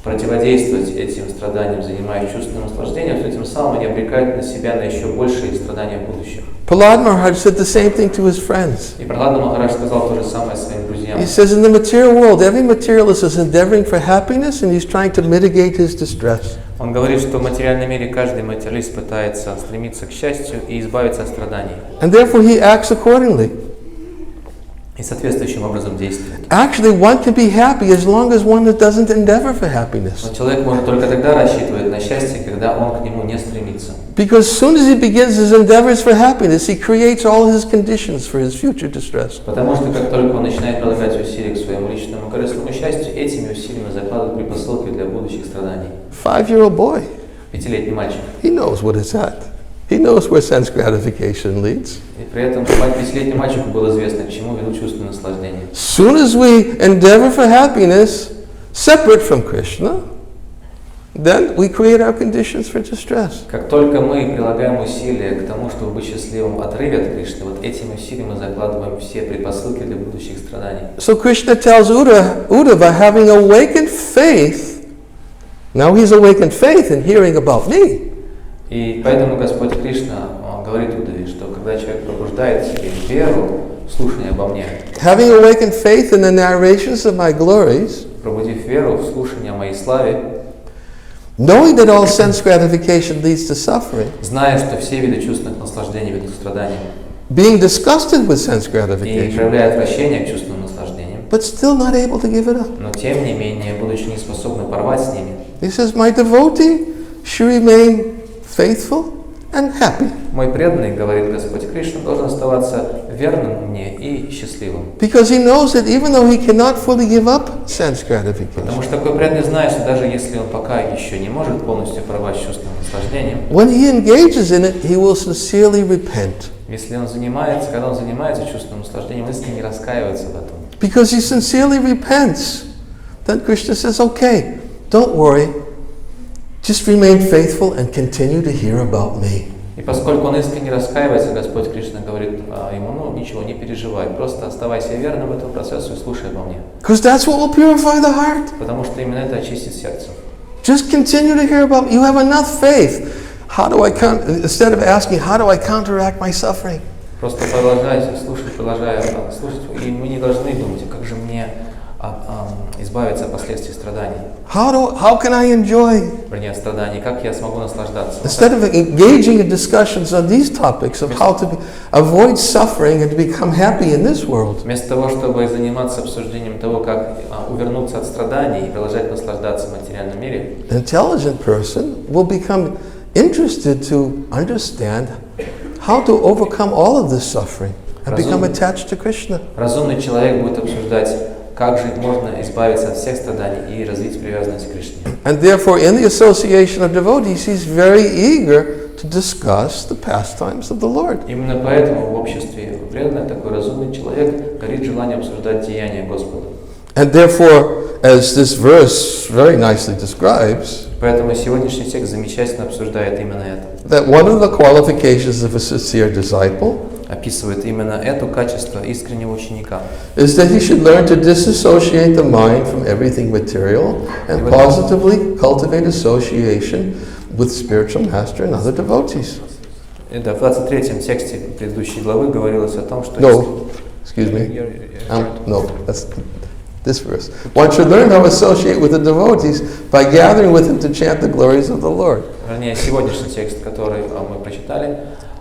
противодействовать этим страданиям, занимаясь чувственным наслаждением, то этим самым они обрекают на себя на еще большие страдания в будущем. Prahlad Maharaj said the same thing to his friends. И Прахлада Махарадж сказал то же самое своим друзьям. He says in the material world, every materialist is endeavoring for happiness and he's trying to mitigate his distress. Он говорит, что в материальном мире каждый материалист пытается стремиться к счастью и избавиться от страданий. And therefore he acts accordingly. И соответствующим образом действует. Actually, one can be happy as long as one doesn't endeavor for happiness. Но человек может только тогда рассчитывать на счастье, когда он к нему не стремится. Because as soon as he begins his endeavors for happiness, he creates all his conditions for his future distress. Потому что как только он начинает прилагать усилия к своему личному корыстному счастью, этими усилиями закладывают предпосылки для будущих страданий. 5-year-old boy, 5-летний мальчик. he knows what it's at. He knows where sense gratification leads. И при этом 5-летнему мальчику было известно, к чему ведут чувственные наслаждения. Soon as we endeavor for happiness, separate from Krishna, then we create our conditions for distress. Как только мы прилагаем усилия к тому, чтобы быть счастливым в отрыве от Кришны, вот этими усилиями мы закладываем все предпосылки для будущих страданий. So Krishna tells Uddhava, having awakened faith, now he's awakened faith in hearing about me. И поэтому Господь Кришна говорит Уддаве, что когда человек пробуждает в себе веру, слушание обо мне, Having awakened faith in the narrations of my glories, пробудив веру в слушание о моей славе, knowing that all sense gratification leads to suffering, зная, что все виды чувственных наслаждений ведут к страданиям, being disgusted with sense и gratification, проявляя отвращение к чувственным наслаждениям, but still not able to give it up. но тем не менее, будучи не способны порвать с ними, He says, my devotee should remain faithful and happy. мой преданный, говорит Господь Кришна, должен оставаться верным мне и счастливым. Because he knows that even though he cannot fully give up sense gratification, Потому что такой преданный знает, что даже если он пока еще не может полностью порвать с чувственным наслаждением, when he engages in it, he will sincerely repent. если он занимается, когда он занимается чувственным наслаждением, он искренне раскаивается в этом. Because he sincerely repents, then Krishna says, okay, don't worry, just remain faithful and continue to hear about me. И поскольку он искренне раскаивается, Господь Кришна говорит ему, ну ничего, не переживай, просто оставайся верным этому процессу и слушай обо мне. Because that's what will purify the heart. Потому что именно это очистит сердце. Just continue to hear about me. You have enough faith. How do I instead of asking, how do I counteract my suffering? Просто продолжайте слушать, продолжая слушать, и мы не должны думать, как же мне избавиться от последствий страданий. How can I enjoy? Вернее, от страданий, как я смогу наслаждаться? Instead of engaging in discussions on these topics of how to avoid suffering and to become happy in this world, Вместо того, чтобы заниматься обсуждением того, как увернуться от страданий и продолжать наслаждаться в материальном мире, an intelligent person will become interested to understand how to overcome all of this suffering and become attached to Krishna. разумный человек будет обсуждать, как же можно избавиться от всех страданий и развить привязанность к Кришне. And therefore, in the association of devotees, he's very eager to discuss the pastimes of the Lord. Именно поэтому в обществе преданных такой разумный человек горит желанием обсуждать деяния Господа. And therefore, as this verse very nicely describes, Поэтому сегодняшний текст замечательно обсуждает именно это. that one of the qualifications of a sincere disciple Описывает именно это качество искреннего ученика. is that he should learn to disassociate the mind from everything material and positively cultivate association with spiritual master and other devotees. Да, в 23-м тексте предыдущей главы говорилось о том, что... No, excuse me. No, that's this verse. One should learn how to associate with the devotees by gathering with them to chant the glories of the Lord. Вернее, сегодняшний текст, который мы прочитали,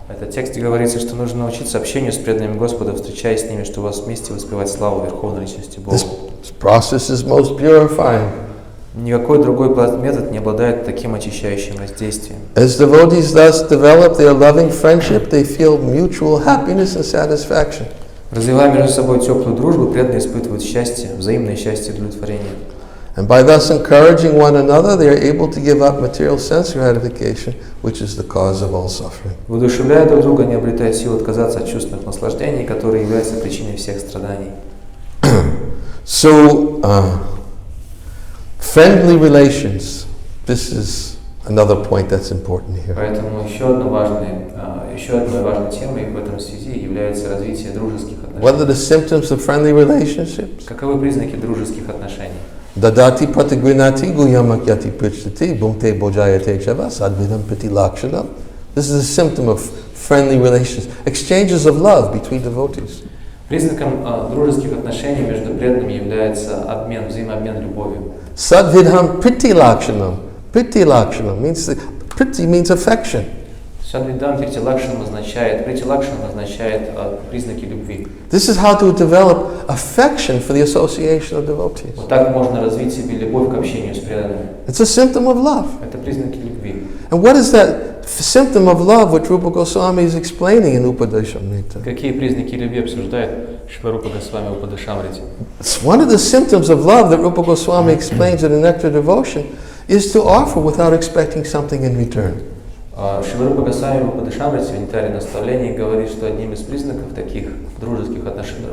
в этом тексте говорится, что нужно научиться общению с преданными Господа, встречаясь с ними, чтобы вас вместе воспевать славу Верховной Личности Бога. This process is most purifying. Никакой другой метод не обладает таким очищающим воздействием. As devotees thus develop their loving friendship, they feel mutual happiness and satisfaction. Развивая между собой теплую дружбу, преданные испытывают счастье, взаимное счастье и удовлетворение. And by thus encouraging one another, they are able to give up material sense gratification, which is the cause of all suffering. Воодушевляя друг друга, они обретают силу отказаться от чувственных наслаждений, которые являются причиной всех страданий. So, friendly relations. This is another point that's important here. Поэтому еще одной важной темой в этом связи является развитие дружеских отношений. What are the symptoms of friendly relationships? Каковы признаки дружеских отношений? Dadati pratigrinati guyamakyati prichtati bhumte bojayate chava sadvidam priti lakshanam. This is a symptom of friendly relations, exchanges of love between devotees. Признаком дружеских отношений между преданными является взаимообмен любовью. Sadvidam priti lakshanam. Priti lakshanam means priti means affection. Садвидам притилакшанам означает признаки любви. This is how to develop affection for the association of devotees. Вот так можно развить в себе любовь к общению с преданными. It's a symptom of love. Это признаки любви. And what is that symptom of love which Rupa Goswami is explaining in Upadeshamrita? Какие признаки любви обсуждает Шрила Рупа Госвами в Упадешамрите? It's one of the symptoms of love that Rupa Goswami explains in the Nectar Devotion is to offer without expecting something in return. Шрила Рупа Госвами в Упадешамрите в Нектаре наставлений говорит, что одним из признаков таких дружеских отношений,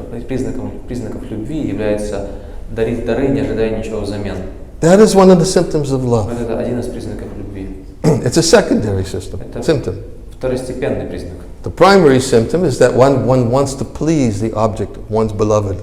признаков любви является дарить дары, не ожидая ничего взамен. That is one of the symptoms of love. Это один из признаков любви. It's a secondary symptom. Второстепенный признак. The primary symptom is that one wants to please the object, one's beloved.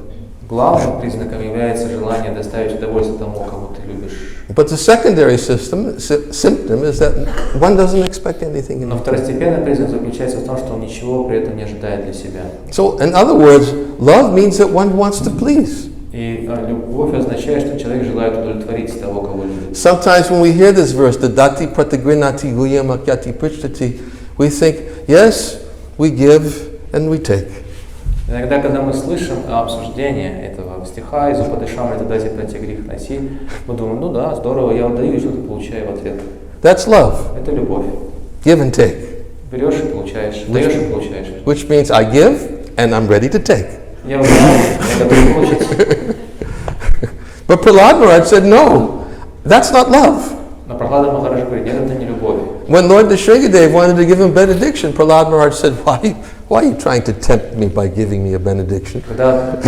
Главным признаком является желание доставить удовольствие тому, кого ты любишь. But the secondary symptom is that one doesn't expect anything in Но return. второстепенный признак заключается в том, что он ничего при этом не ожидает для себя. So, in other words, love means that one wants to please. И любовь означает, что человек желает удовлетворить того, кого любит. Sometimes when we hear this verse, the dati pratigrinati guyamakyati prichtati, we think, yes, we give and we take. Иногда, когда мы слышим обсуждение этого стиха из Упадешамрита «Дати пратигрихнати», мы думаем, ну да, здорово, я отдаю и что-то получаю в ответ. That's love. Это любовь. Give and take. Берешь и получаешь, даешь и получаешь. Which means I give and I'm ready to take. Я узнал, я готов получить. But Prahlad Maharaj said, no, that's not love. Но Прохлада Махарадж говорит, нет, это не любовь. When Lord Deshrigadev wanted to give him benediction, Prahlad Maharaj said, why are you trying to tempt me by giving me a benediction? Когда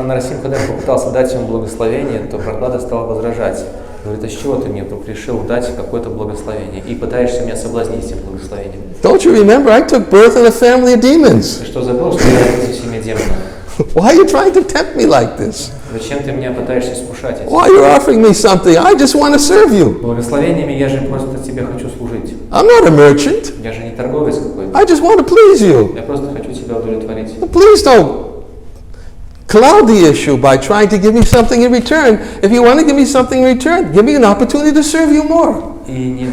Нарасимхадев попытался дать ему благословение, то Прохлада стал возражать. Говорит, а с чего ты мне вдруг решил дать какое-то благословение и пытаешься меня соблазнить этим благословением? Don't you remember, I took birth in a family of demons. Ты что, забыл, что я родился в семье демонов? Why are you trying to tempt me like this? Зачем ты меня пытаешься искушать этим? Why are you offering me something? I just want to serve you. Благословениями я же просто тебе хочу служить. I'm not a merchant. Я же не торговец какой-то. I just want to please you. Я просто хочу тебя удовлетворить. Please don't cloud the issue by trying to give me something in return. If you want to give me something in return, give me an opportunity to serve you more. И не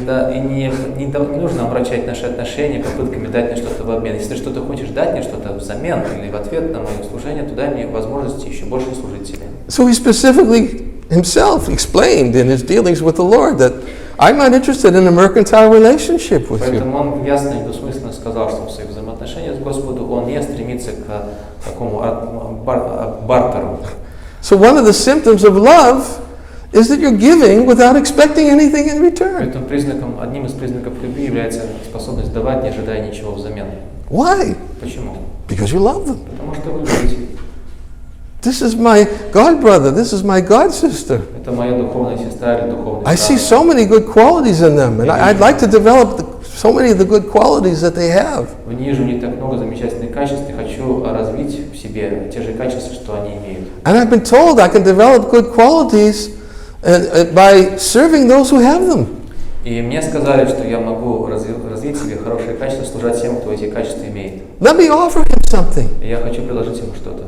нужно омрачать наши отношения попытками дать мне что-то в обмен. Если ты что-то хочешь дать мне что-то взамен или в ответ на мое служение, то дай мне возможности еще больше служить тебе. So he specifically himself explained in his dealings with the Lord that I'm not interested in a mercantile relationship with you. Поэтому он ясно и недвусмысленно сказал, что в своих взаимоотношениях с Господом он не стремится к такому бартеру. So one of the symptoms of love is that you're giving without expecting anything in return. Поэтому одним из признаков любви является способность давать, не ожидая ничего взамен. Why? Почему? Because you love them. Потому что вы любите. This is my god brother, this is my god sister. Это моя духовная сестра или духовный I see брат. so many good qualities in them, and I'd like to develop so many of the good qualities that they have. Вижу у них так много замечательных качеств, и хочу развить в себе те же качества, что они имеют. And I've been told I can develop good qualities by serving those who have them. И мне сказали, что я могу развить в себе хорошие качества, служить тем, кто эти качества имеет. Let me offer him something И я хочу предложить ему что-то.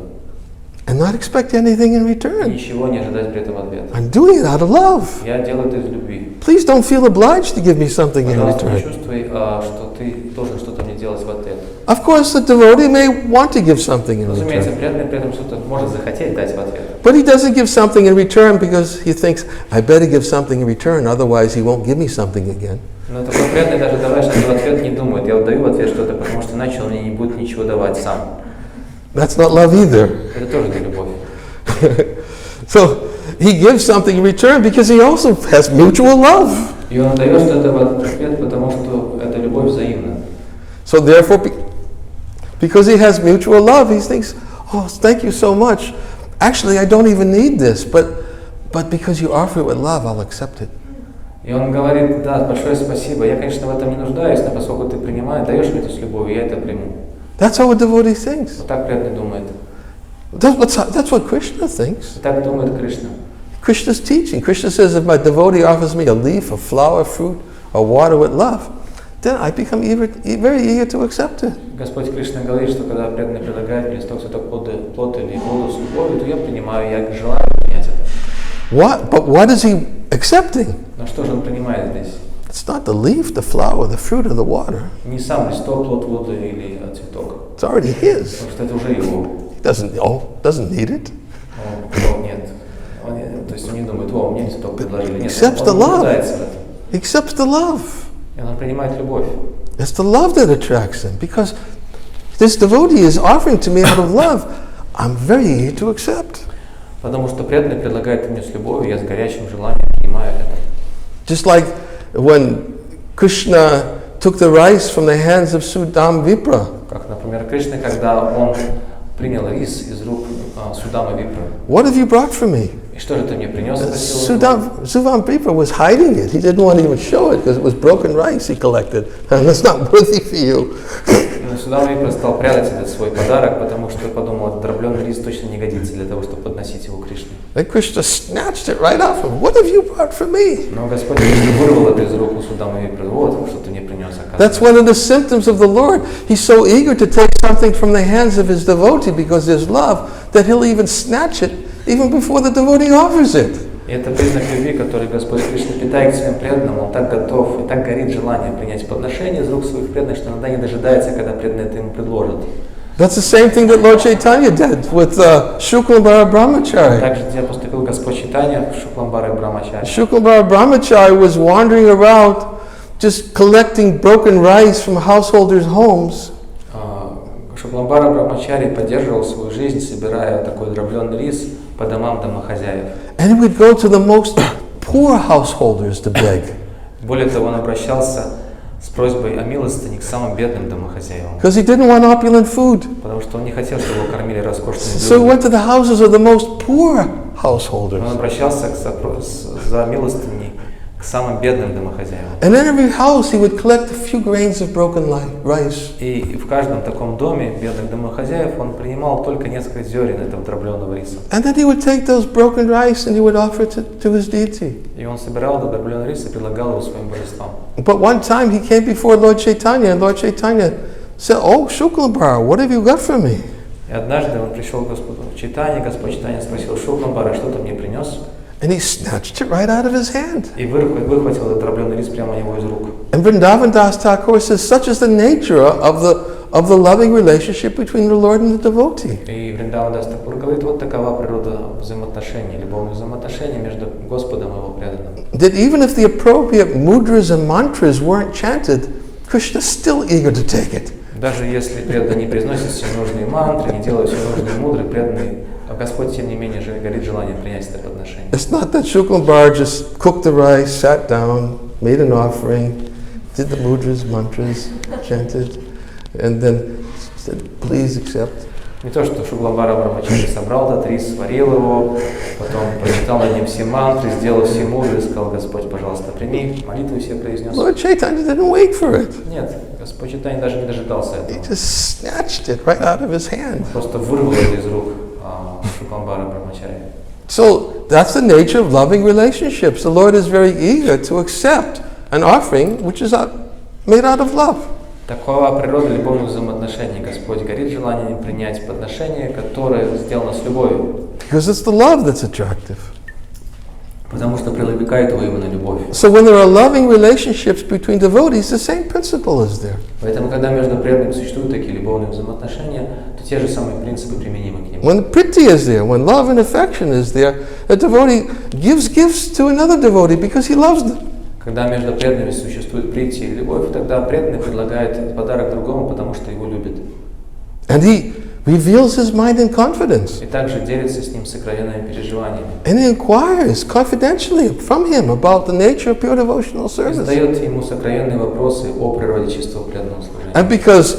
and not expect anything in И return. ничего не ожидать при этом ответа. I'm doing it out of love. Я делаю это из любви. Please don't feel obliged to give me something in Пожалуйста, не return. чувствуй, что ты должен что-то мне делать в ответ. Of course, the devotee may want to give something in Разумеется, return, преданный при этом что-то может захотеть дать в ответ. but he doesn't give something in return because he thinks, I better give something in return, otherwise he won't give me something again. Но такой преданный даже давая что-то в ответ не думает. Я отдаю в ответ что-то, потому что иначе он мне не будет ничего давать сам. That's not love either. Это тоже не любовь. So he gives something in return because he also has mutual love. И он дает это в ответ, потому что эта любовь взаимна. So therefore, because he has mutual love, he thinks, oh, thank you so much. Actually, I don't even need this, but because you offer it with love, I'll accept it. И он говорит, да, большое спасибо, я, конечно, в этом не нуждаюсь, но поскольку ты принимаешь, даешь мне это с любовью, я это приму. That's how a devotee thinks. Вот так преданный думает. That's what Krishna thinks. Так думает Кришна. Krishna's teaching. Krishna says, if my devotee offers me a leaf, a flower, fruit, or water with love, then I become very eager to accept it. Господь Кришна говорит, что когда преданный предлагает мне листок, цветок, плод или воду с любовью, то я принимаю, я желаю принять это. But what is he accepting? Но что же он принимает здесь? It's not the leaf, the flower, the fruit, or the water. Не сам листок, плод, воду или цветок. It's already his. Потому что это уже его. He doesn't need it. Нет. То есть он не думает, о, мне цветок предложили. Нет, Accepts the он love. нуждается в этом. He accepts the love. И он принимает любовь. It's the love that attracts him, because this devotee is offering to me out of love. I'm very eager to accept. Потому что преданный предлагает мне с любовью, я с горячим желанием принимаю это. Just like when Krishna took the rice from the hands of Sudam Vipra. Как, например, Кришна, когда он принял рис из рук Судама Випра. What have you brought for me? И что же ты мне принес? Sudam Vipra was hiding it. He didn't want to even show it because it was broken rice he collected, and it's not worthy for you. Судам Випра стал прятать этот свой подарок, потому что подумал, этот дробленый рис точно не годится для того, чтобы подносить его Кришне. And Krishna snatched it right off him. What have you brought for me? Но Господь вырвал это из рук у Судама Випра. Вот, что ты мне принес, оказывается. That's one of the symptoms of the Lord. He's so eager to take something from the hands of his devotee because there's love that he'll even snatch it even before the devotee offers it. И это признак любви, который Господь Кришна питает к своим преданным. Он так готов и так горит желанием принять подношение из рук своих преданных, что иногда не дожидается, когда преданные это ему предложат. That's the same thing that Lord Chaitanya did with Shuklambar Brahmachari. Также где поступил Господь Чайтанья в Шукламбаре Брахмачари. Shuklambar Brahmachari was wandering around just collecting broken rice from householders' homes. Шукламбара Брахмачари поддерживал свою жизнь, собирая такой дробленый рис по домам домохозяев. And he would go to the most poor householders to beg. Более того, он обращался с просьбой о милостыне к самым бедным домохозяевам. Because he didn't want opulent food. Потому что он не хотел, чтобы его кормили роскошными So he блюдами. went to the houses of the most poor householders. Он обращался за милостыней к самым бедным домохозяевам. And in every house he would collect a few grains of broken rice. И в каждом таком доме бедных домохозяев он принимал только несколько зерен этого дробленого риса. And then he would take those broken rice and he would offer it to his deity. И он собирал этот дробленый рис и предлагал его своим божествам. But one time he came before Lord Chaitanya, and Lord Chaitanya said, "Oh, Shuklambar, what have you got for me?" И однажды он пришел к Господу Чайтанье, Господь Чайтанья спросил: Шукламбара, что ты мне принес? And he snatched it right out of his hand. И выхватил этот дробленый рис прямо у него из рук. And Vrindavan Das Thakur says, such is the nature of the loving relationship between the Lord and the devotee. И Вриндаван Дас Такур говорит, вот такова природа взаимоотношений, любовных взаимоотношений между Господом и его преданным. That even if the appropriate mudras and mantras weren't chanted, Krishna is still eager to take it. Даже если преданный не произносит все нужные мантры, не делает все нужные мудры, преданный, Господь, тем не менее, же горит желанием принять это подношение. It's not that Shuklambar just cooked the rice, sat down, made an offering, did the mudras, mantras, chanted, and then said, please accept. Не то, что Шукламбара Брахмачари собрал этот рис, сварил его, потом прочитал над ним все мантры, сделал все мудры, сказал: Господь, пожалуйста, прими, молитву все произнес. Lord Chaitanya didn't wait for it. Нет, Господь Чайтанья даже не дожидался этого. He just snatched it right out of his hand. Просто вырвал это из рук Шукламбара Брахмачари. So that's the nature of loving relationships. The Lord is very eager to accept an offering which is made out of love. Такова природа любовных взаимоотношений. Господь горит желанием принять подношение, которое сделано с любовью. Because it's the love that's attractive. Потому что привлекает его именно любовь. So when there are loving relationships between devotees, the same principle is there. Поэтому, когда между преданными существуют такие любовные взаимоотношения, то те же самые принципы применимы к ним. When priti is there, when love and affection is there, a devotee gives gifts to another devotee because he loves them. Когда между преданными существует прити и любовь, тогда преданный предлагает подарок другому, потому что его любит. And he reveals his mind in confidence. И также делится с ним сокровенными переживаниями. And he inquires confidentially from him about the nature of pure devotional И service. задает ему сокровенные вопросы о природе чистого преданного служения. And because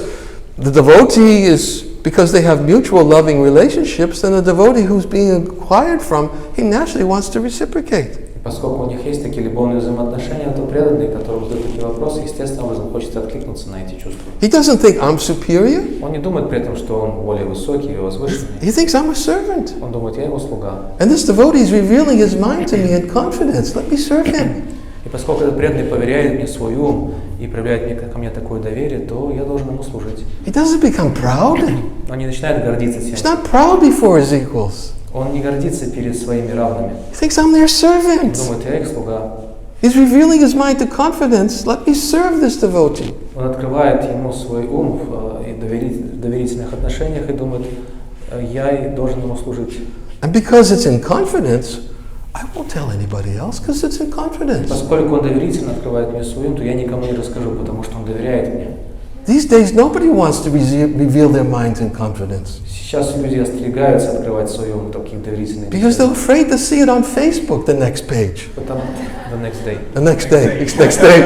the devotee is, because they have mutual loving relationships, then the devotee who's being inquired from, he naturally wants to reciprocate. Поскольку у них есть такие любовные взаимоотношения, то преданный, которому задают такие вопросы, естественным образом хочет откликнуться на эти чувства. He doesn't think I'm superior. Он не думает при этом, что он более высокий и возвышенный. He thinks I'm a servant. Он думает, я его слуга. And this devotee is revealing his mind to me in confidence. Let me serve him. И поскольку этот преданный поверяет мне свой ум и проявляет ко мне такое доверие, то я должен ему служить. He doesn't become proud. Он не начинает гордиться тем. He's not proud before his equals. Он не гордится перед своими равными. He thinks I'm their servant. Он думает, я их слуга. He's revealing his mind to confidence. Let me serve this devotee. Он открывает ему свой ум в доверительных отношениях и думает, я должен ему служить. And because it's in confidence, I won't tell anybody else because it's in confidence. Поскольку он доверительно открывает мне свой ум, то я никому не расскажу, потому что он доверяет мне. These days, nobody wants to reveal their minds in confidence. Сейчас люди остерегаются открывать свой ум в таких доверительных Because they're afraid to see it on Facebook the next page. Потому the next day. The next day. Next day.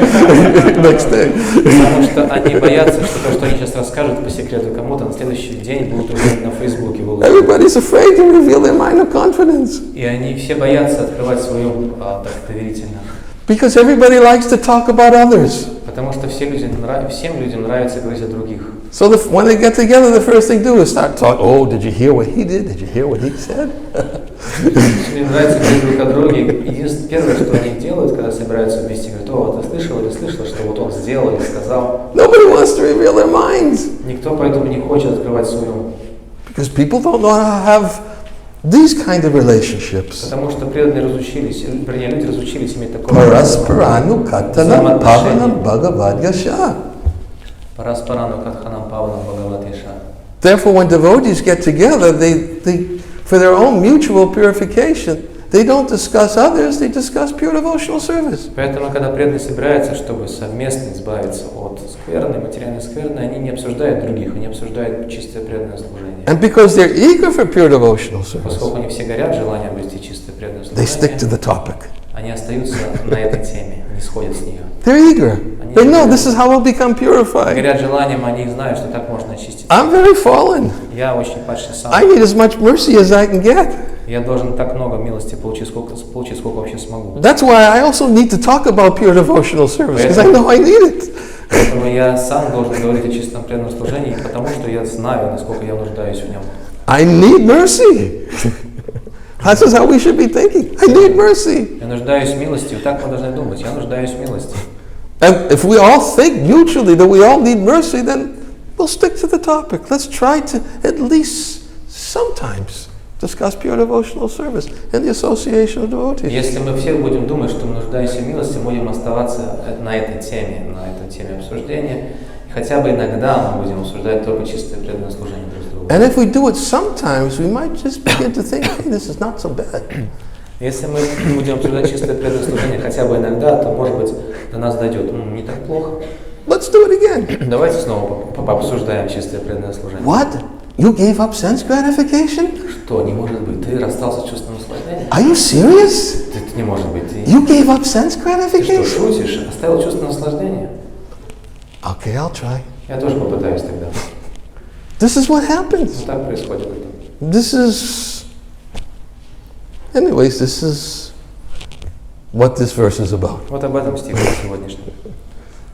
Next day. Потому что они боятся, что то, что они сейчас расскажут по секрету кому-то, на следующий день будут уже на Фейсбуке выложить. Everybody's afraid to reveal their mind of confidence. И они все боятся открывать свой ум так доверительно. Because everybody likes to talk about others. Потому что всем людям нравится говорить о других. So when they get together, the first thing they do is start talking. Oh, did you hear what he did? Did you hear what he said? Им нравится говорить друг о друге. Единственное, первое, что они делают, когда собираются вместе, говорят, о, ты слышал или слышала, что вот он сделал или сказал. Nobody wants to reveal their minds. Никто поэтому не хочет открывать свой ум. Because people don't know how to have these kind of relationships. Потому что преданные разучились, вернее, люди разучились иметь такое Parasparaну katana pavanam Bhagavad-Gitу. Параспарану катханам паванам Бхагавад-Гиту. Therefore, when devotees get together, they for their own mutual purification, they don't discuss others, they discuss pure devotional service. Поэтому, когда преданные собираются, чтобы совместно избавиться от скверны, материальной скверны, они не обсуждают других, они обсуждают чистое преданное служение. And because they're eager for pure devotional service, Поскольку они все горят желанием обрести чистое преданное they stick to служение, the topic. они остаются на этой теме, не сходят с нее. They're eager. They know this is how we'll become purified. Горят желанием, они знают, что так можно очиститься. I'm very fallen. Я очень падший сам. I need as much mercy as I can get. Я должен так много милости получить, сколько вообще смогу. That's why I also need to talk about pure devotional service, because I know I need it. Поэтому я сам должен говорить о чистом преданном служении, потому что я знаю, насколько я нуждаюсь в нем. I need mercy. That's just how we should be thinking. I need mercy. Я нуждаюсь в милости, и так мы должны думать. Я нуждаюсь в милости. And if we all think mutually that we all need mercy, then we'll stick to the topic. Let's try to at least sometimes discuss pure devotional service and the association of devotees. Если мы все будем думать, что мы нуждаемся в милости, будем оставаться на этой теме обсуждения, и хотя бы иногда мы будем обсуждать только чистое преданное служение друг другу. And if we do it sometimes, we might just begin to think, hey, this is not so bad. Если мы будем обсуждать чистое преданное служение хотя бы иногда, то, может быть, до нас дойдет, не так плохо. Let's do it again. Давайте снова пообсуждаем чистое преданное служение. What? You gave up sense gratification? Что, не может быть? Ты расстался с чувством наслаждения? Are you serious? Это не может быть. You gave up sense Ты что, gratification? шутишь? Оставил чувство наслаждения? Okay, I'll try. Я тоже попытаюсь тогда. This is what happens. Вот так происходит. This is... Anyways, this is what this verse is about. Вот об этом стих сегодняшний.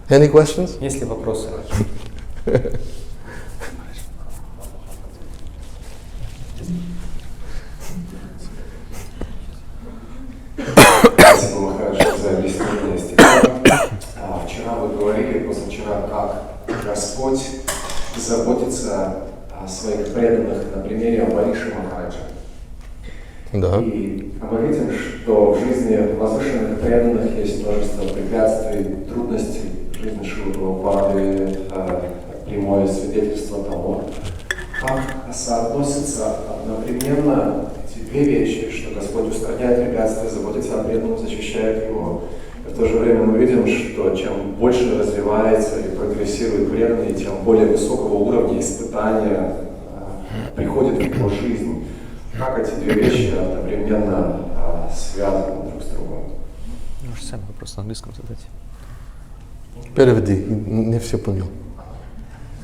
Any questions? Есть ли вопросы? Спасибо, Махарадж, за объяснение стиха. Вчера вы говорили, позавчера, как Господь заботится о своих преданных на примере Амбариши Махараджа. Да. И мы видим, что в жизни возвышенных преданных есть множество препятствий, трудностей. В жизни Шрилы Прабхупады прямое свидетельство того, как соотносятся одновременно эти две вещи, что Господь устраняет препятствия, заботится о преданном, защищает его. И в то же время мы видим, что чем больше развивается и прогрессирует преданный, тем более высокого уровня испытания приходит в его жизнь. Как эти две вещи одновременно связаны друг с другом? Можешь сам вопрос на английском задать. Переведи, не все понял.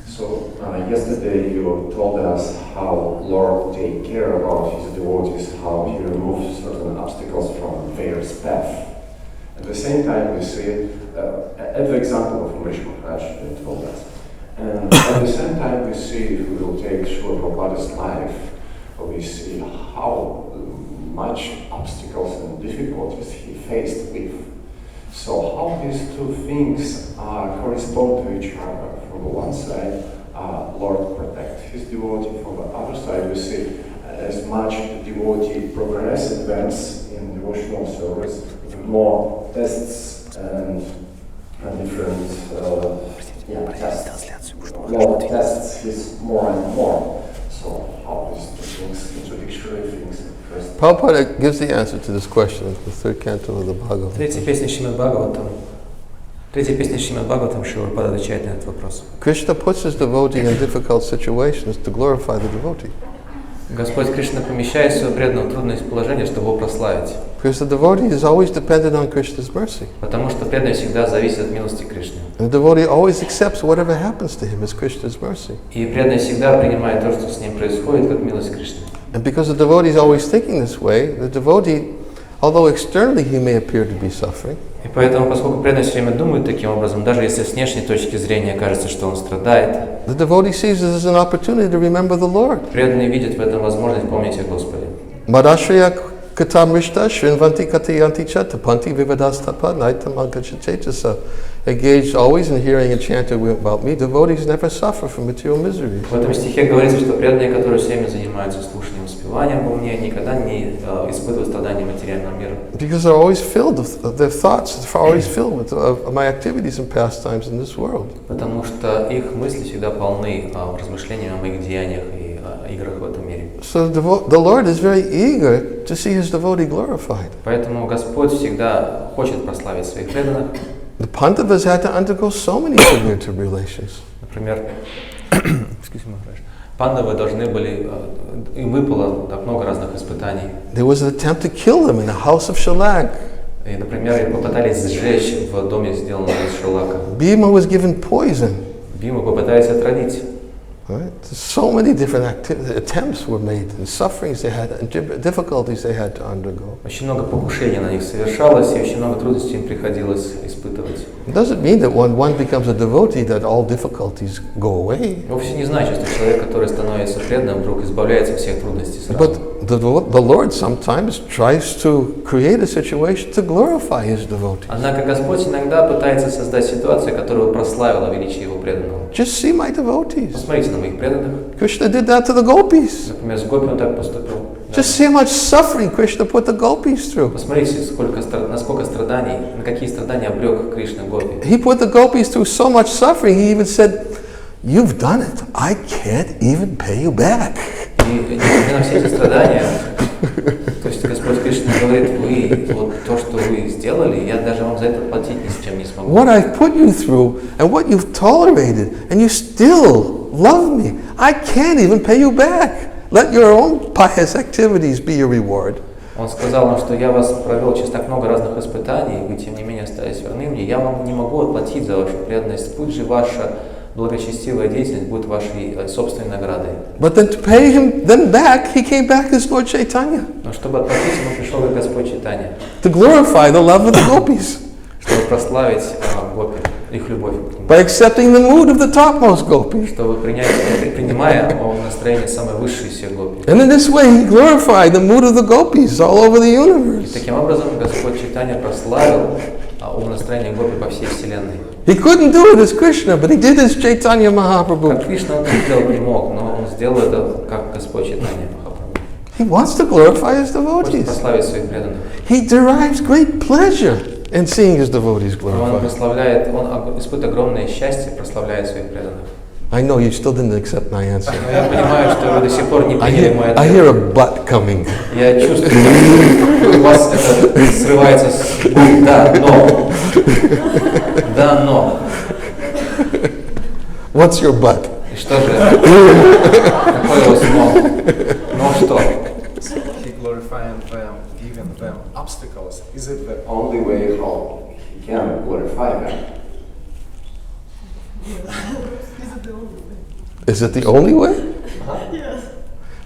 So yesterday you told us how Lord takes care about his devotees, how he removes certain obstacles from their path. At the same time, we see at the example of Amrish Maharaj you told us, and at the same time we see, if we will take Srila Prabhupada's life, we see how much obstacles and difficulties he faced with. So how these two things correspond to each other? From the one side, Lord protect his devotee. From the other side, we see as much the devotee progress, advance in devotional service, the more tests and different tests. More tests is more and more. So how these two things, contradictory things? Prabhupada gives the answer to this question in the third canto of the Bhagavad. Третья песня Шримад Бхагаватам Шрила Прабхупада отвечает на этот вопрос. Krishna puts his devotee in difficult situations to glorify the devotee. Господь Кришна помещает своего преданного в трудное положение, чтобы его прославить. Because the devotee is always dependent on Krishna's mercy. Потому что преданный всегда зависит от милости Кришны. And the devotee always accepts whatever happens to him as Krishna's mercy. И преданный всегда принимает то, что с ним происходит, как милость Кришны. And because the devotee is always thinking this way, the devotee, although externally he may appear to be suffering, И поэтому, поскольку преданный все время думает таким образом, даже если с внешней точки зрения кажется, что он страдает, the devotee sees this as an opportunity to remember the Lord. преданный видит в этом возможность помнить о Господе. Madhashriya katam rishta shrinvanti katayanti cha tapanti vivadastapa naitam ankachetesa. Engaged always in hearing and chanting about me, devotees never suffer from material miseries. В этом стихе говорится, что преданные, которые все время занимаются слушанием, воспеванием обо мне, никогда не испытывают страдания материального мира. Because they're always filled with their thoughts, are always filled with my activities and pastimes in this world. Потому что их мысли всегда полны размышлениями о моих деяниях и играх в этом мире. So the Lord is very eager to see his devotee glorified. Поэтому Господь всегда хочет прославить своих преданных. The Pandavas had to undergo so many severe tribulations. Например, пандавы должны были, им выпало так много разных испытаний. There was an attempt to kill them in a house of shelag. И, например, их попытались сжечь в доме, сделанном из шелака. Bhima was given poison. Биму попытались отравить. Right? So many different attempts were made, and sufferings they had, and difficulties they had to undergo. Очень много покушений на них совершалось, и очень много трудностей им приходилось испытывать. It doesn't mean that when one becomes a devotee that all difficulties go away. Вовсе не значит, что человек, который становится преданным, вдруг избавляется от всех трудностей сразу. But the Lord sometimes tries to create a situation to glorify his devotees. Однако Господь иногда пытается создать ситуацию, которая бы прославила величие его преданного. Just see my devotees. Посмотрите на моих преданных. Krishna did that to the gopis. Например, с гопи он так поступил. Just see how much suffering Krishna put the gopis through. Посмотрите, насколько страданий, на какие страдания обрек Кришна гопи. He put the gopis through so much suffering, he even said, "You've done it. I can't even pay you back." И несмотря на все эти страдания, то есть Господь Кришна говорит, вы, вот то, что вы сделали, я даже вам за это платить ни с чем не смогу. What I've put you through and what you've tolerated, and you still love me, I can't even pay you back. Let your own pious activities be your reward. Он сказал нам, что я вас провел через так много разных испытаний, и вы тем не менее остались верны мне, я вам не могу отплатить за вашу преданность, пусть же ваша благочестивая деятельность будет вашей собственной наградой. But then to pay him then back, he came back as Lord Chaitanya. Но чтобы отплатить ему, пришел как Господь Чайтанья. To glorify the love of the gopis. Чтобы прославить гопи, их любовь к нему. By accepting the mood of the topmost gopi. Чтобы принимая настроение самой высшей из всех гопи. And in this way he glorified the mood of the gopis all over the universe. И таким образом Господь Чайтанья прославил умонастроение гопи по всей вселенной. He couldn't do it as Krishna, but he did as Chaitanya Mahaprabhu. Как Кришна он сделать не мог, но он сделал это как Господь Чайтанья Махапрабху. He wants to glorify his Хочет devotees. прославить своих преданных. He derives great pleasure in seeing his devotees Он glorified. прославляет, он испытывает огромное счастье, прославляет своих преданных. I know you still didn't accept my answer. Но я понимаю, что вы до сих пор не приняли мой I hear ответ. a but coming. Я чувствую, что у вас это срывается с да, но. Да, но. What's your but? Что же? Какой его смог? Ну что? He glorifying them, giving them obstacles. Is it the Only way how he can glorify them. Is it the only way?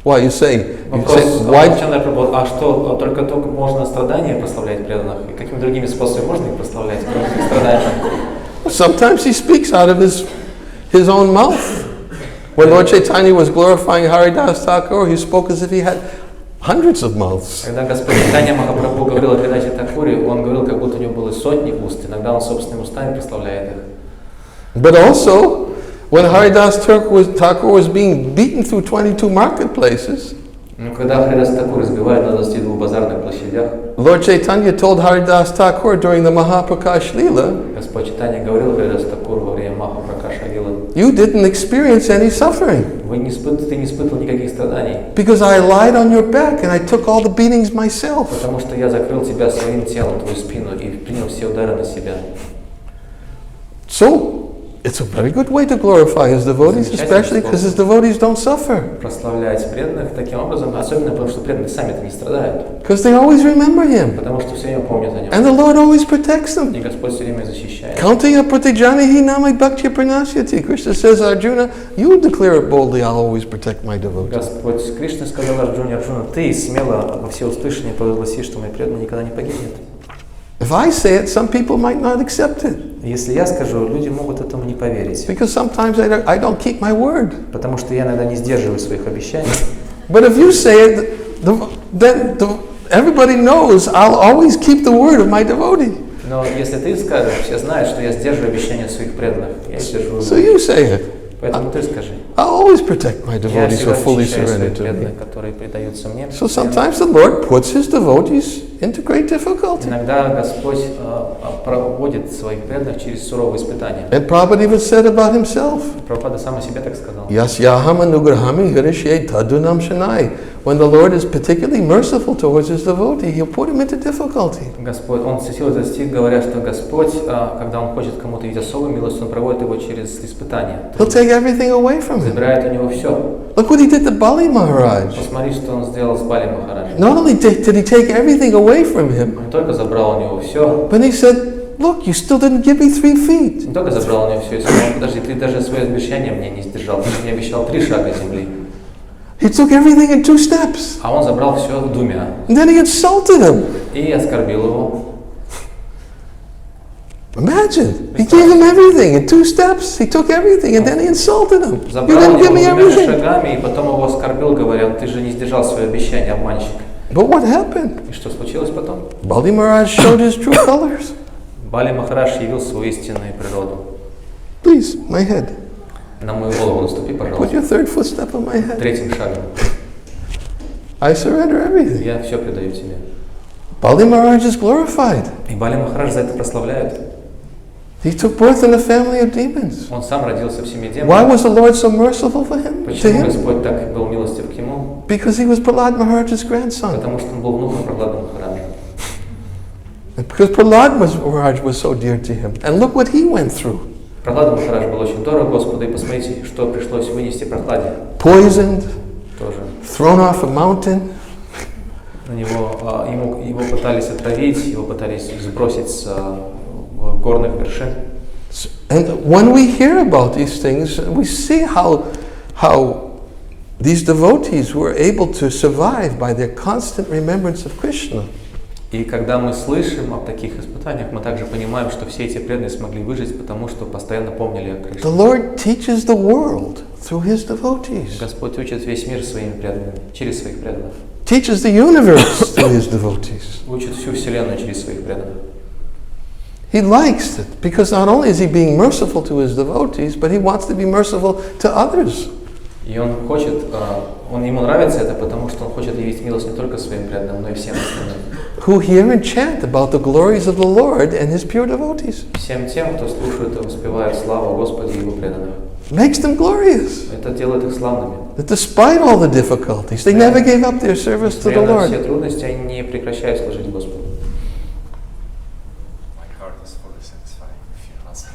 Why you say? Вопрос, Why? а что, только можно страдания прославлять преданных? И какими другими способами можно их прославлять, кроме страданий? Sometimes he speaks out of his own mouth. When Lord Chaitanya was glorifying Haridas Thakur, he spoke as if he had hundreds of mouths. Когда Господь Чайтанья Махапрабху говорил о передаче Такури, он говорил, как будто у него было сотни уст. Иногда он собственными устами прославляет их. But also, when Haridas Thakur was being beaten through 22 marketplaces, Но когда Харидас Такур избивает на 22 базарных площадях, Lord Chaitanya told Haridas Thakur during the Mahaprakash Leela, Господь Чайтанья говорил Харидас Такур во время Махапракаша Лилы, you didn't experience any suffering ты не испытывал никаких страданий, because I lied on your back and I took all the beatings myself. потому что я закрыл тебя своим телом, твою спину, и принял все удары на себя. So, it's a very good way to glorify his devotees, especially because his devotees don't suffer. Прославлять преданных таким образом, особенно потому что преданные сами-то не страдают, Because they always remember him. потому что все время помнят о нем. And the Lord always protects them. И Господь все время защищает. Kaunteya pratijanihi namai bhakti pranasyati. Krishna says, Arjuna, you declare it boldly, I'll always protect my devotees. Господь Кришна сказал Арджуне: Арджуна, ты смело во всеуслышание провозгласи, что мой преданный никогда не погибнет. If I say it, some people might not accept it. Если я скажу, люди могут этому не поверить, Because sometimes I don't keep my word. потому что я иногда не сдерживаю своих обещаний. But if you say it, then everybody knows I'll always keep the word of my devotee. Но если ты скажешь, все знают, что я сдерживаю обещания своих преданных. Я их сдерживаю. So you say it. Поэтому ты скажи. I'll always protect my Я devotees who всегда are fully защищаю своих surrendered to me. преданных, которые предаются мне. So sometimes the Lord puts his devotees into great difficulty. Иногда Господь проводит своих преданных через суровые испытания. And Prabhupada even said about himself, Прабхупада сам о себе так сказал. Yasyaham anugrahami hirishye tadunam shanai. When the Lord is particularly merciful towards his devotee, he'll put him into difficulty. Господь, он цитил этот стих, говоря, что Господь, когда он хочет кому-то видеть особую милость, он проводит его через испытания. He'll take everything away from him. Забирает у него все. Look what he did to Bali Maharaj. Посмотри, что он сделал с Бали Махараджем. Not only did he take everything away from him, Он не только забрал у него все, but he said, look, you still didn't give me 3 feet. не только забрал у него все, и сказал: подожди, ты даже свое обещание мне не сдержал, ты мне обещал 3 шага земли. He took everything in 2 steps. А он забрал все 2. And then he insulted him. И оскорбил его. Imagine, he gave him everything in 2 steps. He took everything and then he insulted him. You Забрал у didn't give него me 2 everything. шагами, и потом его оскорбил, говоря: ты же не сдержал свое обещание, обманщик. But what happened? И что случилось потом? Bali Maharaj showed his true colors. Бали Махарадж явил свою истинную природу. Please, my head. На мою голову наступи, Put пожалуйста. your 3rd footstep on my head. 3-м шагом. I surrender everything. Я все предаю тебе. Bali Maharaj is glorified. И Бали Махарадж за это прославляют. He took birth in a family of demons. Он сам родился в семье Why демонов. was the Lord so merciful for him? To Почему him? Господь так был милостив к нему? Because he was Prahlad Maharaj's grandson. Потому что он был внуком Прохлады Махараджа. And because Prahlad Maharaj was so dear to him. And look what he went through. Прохлада Махарадж был очень дорог Господу, и посмотрите, что пришлось вынести Прохладе. Poisoned, Тоже. thrown off a mountain. На него, его пытались отравить, его пытались сбросить с горных вершин. And when we hear about these things, we see how these devotees were able to survive by their constant remembrance of Krishna. И когда мы слышим о таких испытаниях, мы также понимаем, что все эти преданные смогли выжить, потому что постоянно помнили о Кришне. The Lord teaches the world through His devotees. Господь учит весь мир своими преданными, через своих преданных. Teaches the universe through His devotees. Учит всю вселенную через своих преданных. He likes it because not only is He being merciful to His devotees, but He wants to be merciful to others. И он хочет, ему нравится это, потому что он хочет явить милость не только своим преданным, но и всем остальным. Who hear and chant about the glories of the Lord and His pure devotees. Всем тем, кто слушает и воспевает славу Господа и Его преданных. Makes them glorious. Это делает их славными. That despite all the difficulties, they never gave up their service to the Несмотря на все Lord. трудности, они не прекращают служить Господу. My heart is fully satisfied if you answer.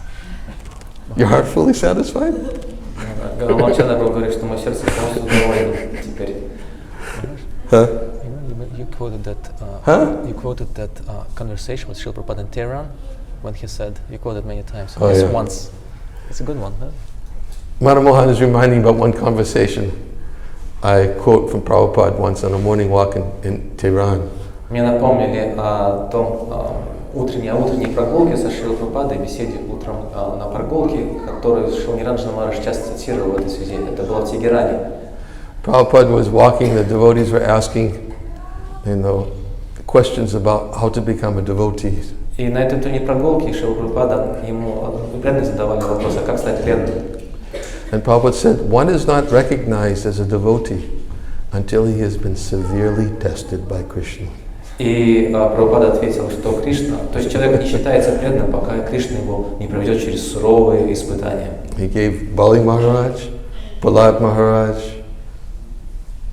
Your heart fully satisfied? Галмачана говорит, что мое сердце полностью довольно теперь. Huh? You quoted that. Huh? You quoted that conversation with Srila Prabhupada in Tehran when he said, you quoted many times. Oh, Yes, yeah. once. It's a good one, huh? Manamohan is reminding about one conversation I quote from Prabhupada once on a morning walk in Tehran. Мне напомнили о том утренней прогулке со Шрилой Прабхупадой, беседе утром на прогулке, которую Шрила Ниранджана часто цитировал в этой связи. Это было в Тегеране. Prabhupada was walking, the devotees were asking, questions about how to become a devotee. И на этой утренней прогулке Шрила Прабхупада ему преданные задавали вопрос, а как стать преданным? And Prabhupada said, one is not recognized as a devotee until he has been severely tested by Krishna. И Прабхупада ответил, что Кришна, то есть человек не считается преданным, пока Кришна его не проведет через суровые испытания. He gave Bali Maharaj, Prahlad Maharaj,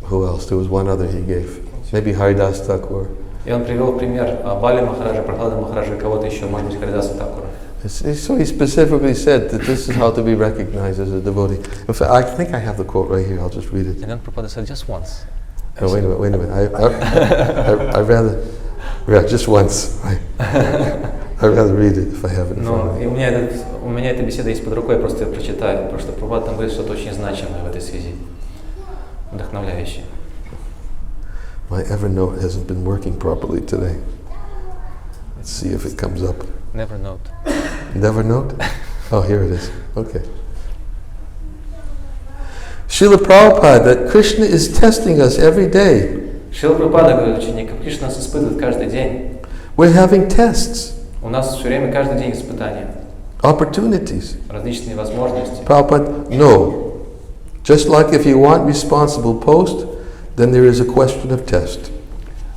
who else? There was one other he gave. Maybe Haridas Thakur. И он привел пример Бали Махараджа, Прахлада Махараджа и кого-то еще, может быть, Харидаса Такура. So he specifically said that this is how to be recognized as a devotee. In fact, I think I have the quote right here. I'll just read it. And then Prabhupada said, just once. No, wait a minute. I'd rather just once. I'd rather read it if I have it in front of me. У меня эта беседа есть под рукой, я просто ее прочитаю, потому что Прабхупада там говорит что-то очень значимое в этой связи, вдохновляющее. My Evernote hasn't been working properly today. Let's see if it comes up. Never note. Never note? Oh, here it is. Okay. Srila Prabhupada, that Krishna is testing us every day. Шрила Прабхупада говорит ученикам, Кришна нас испытывает каждый день. We're having tests, У нас все время, каждый день испытания, opportunities. различные возможности. Prabhupada, no. Just like if you want responsible post, then there is a question of test.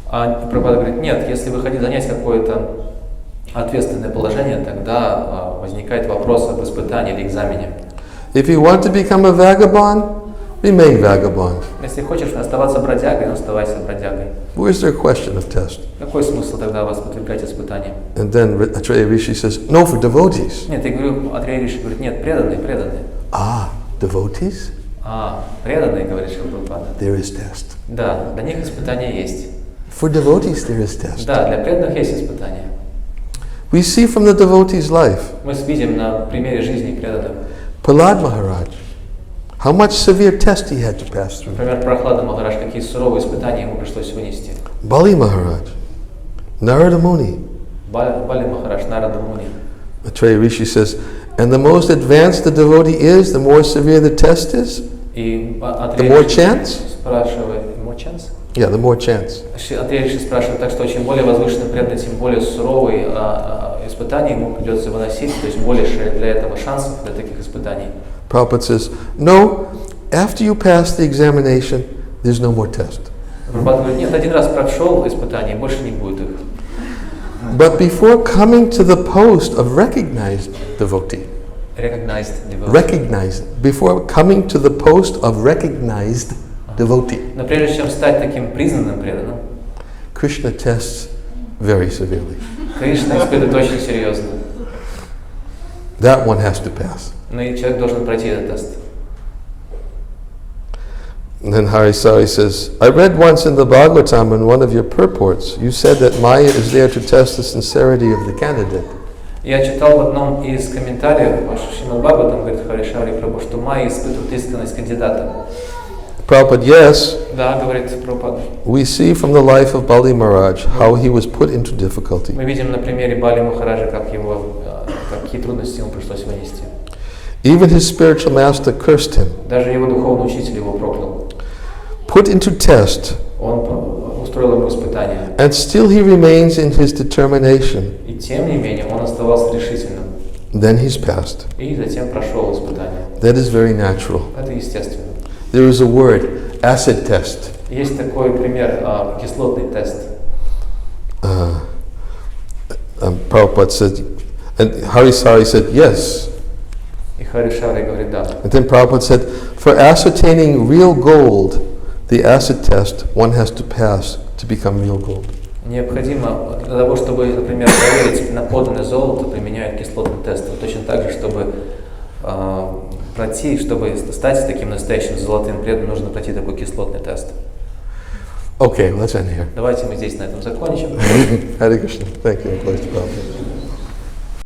А Прабхупада говорит, нет, если вы хотите занять какое-то ответственное положение, тогда возникает вопрос об испытании или экзамене. If you want to become a vagabond, remain vagabond. Если хочешь оставаться бродягой, ну оставайся бродягой. Where's their question of test? Какой смысл тогда вас подвергать испытаниям? And then Atreya Rishi says, no, for devotees. Нет, я говорю, Атрея Риши говорит, нет, преданные. Ah, devotees? Преданные, говорит Шрила Прабхупада. There is test. Да, для них испытания есть. For devotees, there is test. Да, для преданных есть испытания. We see from the devotee's life, Мы видим на примере жизни преданных. Prahlad Maharaj, how much severe test he had to pass through. Например, Прахлада Махарадж, какие суровые испытания ему пришлось вынести. Bali Maharaj, Narada Muni. Бали Махарадж, Нарада Муни. Atreya Rishi says, and the most advanced the devotee is, the more severe the test is, И the more chance? спрашивает, more chance? Yeah, the more chance. Атрея Риши спрашивает так, что чем более возвышенный преданный, тем более суровые испытания ему придется выносить, то есть больше для этого шансов, для таких испытаний. Prabhupada says, no, after you pass the examination, there's no more test. Прабхупада говорит, нет, один раз прошел испытание, больше не будет их. But before coming to the post of recognized devotee, before coming to the post of recognized devotee, Но прежде чем стать таким признанным преданным, Krishna tests very severely. Кришна испытывает очень серьезно. That one has to pass. Но и человек должен пройти этот тест. And then Harisari says, I read once in the Bhagavatam in one of your purports, you said that Maya is there to test the sincerity of the candidate. Я читал в одном из комментариев Шримад Бхагаватам, говорит Харишари Прабhu, что Майя испытывает искренность кандидата. Prabhupada, yes, Да, говорит Прабхупада. we see from the life of Bali Maharaj how he was put into difficulty. Мы видим на примере Бали Махараджа, какие трудности ему пришлось вынести. Even his spiritual master cursed him. Даже его духовный учитель его проклял. Put into test, Он устроил ему испытание. and still he remains in his determination. И тем не менее он оставался решительным. Then he's passed. И затем прошел испытание. That is very natural. Это естественно. There is a word, acid test. Есть такой пример, кислотный тест. Prabhupada said, and Harisari said, yes. И Харишари говорит, да. And then Prabhupada said, for ascertaining real gold, the acid test one has to pass to become real gold. Необходимо для того, чтобы, например, проверить на подлинное золото, применяют кислотный тест. Точно так же, чтобы пройти, чтобы стать таким настоящим золотым преданным, нужно пройти такой кислотный тест. Okay, let's end here. Давайте мы здесь на этом закончим. Hare Krishna. Thank you. Praise Prabhupada.